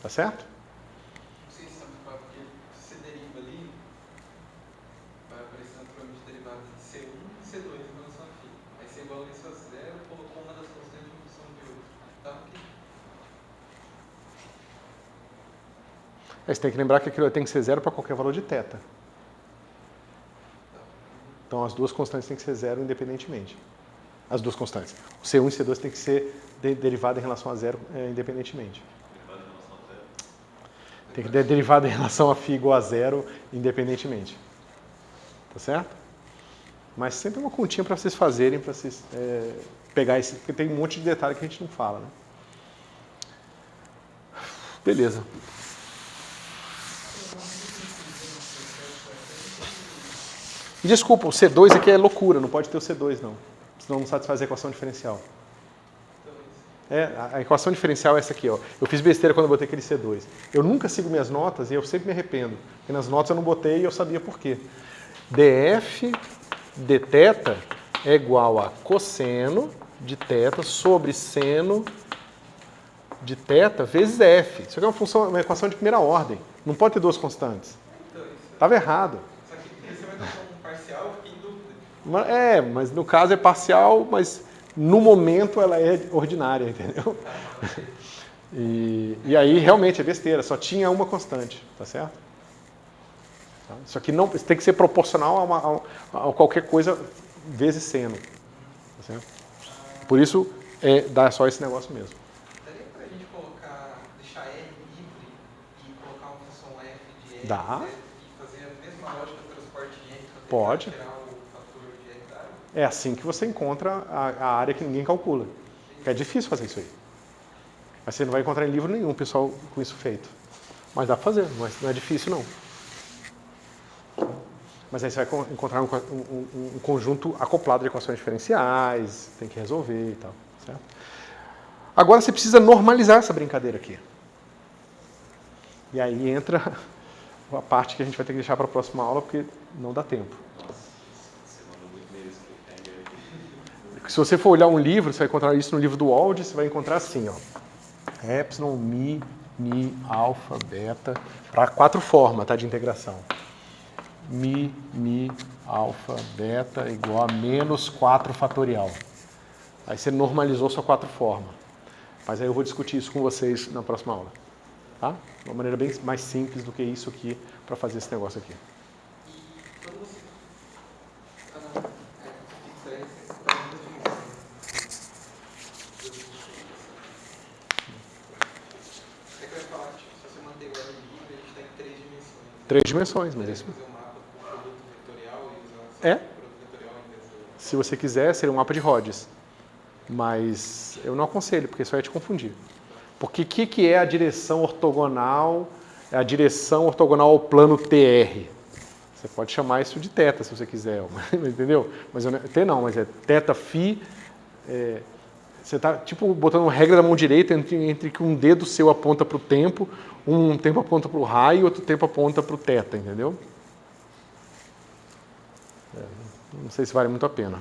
Tá certo? Não sei se sabe qual, porque se você deriva ali, vai aparecer naturalmente derivada de C1 e C2 em relação a φ. Aí você iguala isso a zero, colocou uma das constantes em função de outra. Tá? Ok. Aí você tem que lembrar que aquilo tem que ser zero para qualquer valor de θ. Então as duas constantes têm que ser zero independentemente. As duas constantes. O C1 e C2 tem que ser derivada em relação a zero independentemente. Tem que ter derivada em relação a φ igual a zero independentemente. Tá certo? Mas sempre uma continha para vocês fazerem, para vocês pegar esse... Porque tem um monte de detalhe que a gente não fala, né? Beleza. E desculpa, o C2 aqui é loucura, não pode ter o C2 não. Senão não satisfaz a equação diferencial. A equação diferencial é essa aqui, ó. Eu fiz besteira quando eu botei aquele C2. Eu nunca sigo minhas notas e eu sempre me arrependo. Porque nas notas eu não botei e eu sabia por quê. dF de θ é igual a cosseno de θ sobre seno de θ vezes F. Isso aqui é uma equação de primeira ordem. Não pode ter duas constantes. Estava errado. Só que você vai dar um parcial, eu fiquei em dúvida. Mas no caso é parcial, mas no momento ela é ordinária, entendeu? E aí realmente é besteira, só tinha uma constante, tá certo? Isso aqui não, tem que ser proporcional a qualquer coisa vezes seno, tá certo? Por isso dá só esse negócio mesmo. Daria pra gente colocar, deixar R livre e colocar uma função F de R Dá. e fazer a mesma lógica do transporte de R para Pode. tirar o fator de R da área? É assim que você encontra a área que ninguém calcula. É difícil fazer isso aí. Mas você não vai encontrar em livro nenhum pessoal com isso feito. Mas dá para fazer, mas não é difícil não. Mas aí você vai encontrar um conjunto acoplado de equações diferenciais, tem que resolver e tal. Certo? Agora você precisa normalizar essa brincadeira aqui. E aí entra a parte que a gente vai ter que deixar para a próxima aula, porque não dá tempo. Se você for olhar um livro, você vai encontrar isso no livro do Wald, você vai encontrar assim, ó. Epsilon, mi, alfa, beta, para 4 formas, tá, de integração. Mi, alfa, beta igual a menos 4 fatorial. Aí você normalizou sua 4 formas. Mas aí eu vou discutir isso com vocês na próxima aula. Tá? De uma maneira bem mais simples do que isso aqui, para fazer esse negócio aqui. Quando você... Isso aí, você está muito é que eu ia falar que se você manter o R livre, a gente está em 3 dimensões. 3 dimensões, mas isso... Fazer um mapa com produto vetorial e usar produto vetorial em vez do... Se você quiser, seria um mapa de Rhodes. Mas eu não aconselho, porque isso vai te confundir. Porque o que é a direção ortogonal? É a direção ortogonal ao plano TR. Você pode chamar isso de θ, se você quiser, entendeu? Mas T não, mas é θ, φ. Você está tipo botando uma regra da mão direita entre que um dedo seu aponta para o tempo, um tempo aponta para o raio e outro tempo aponta para o θ, entendeu? Não sei se vale muito a pena.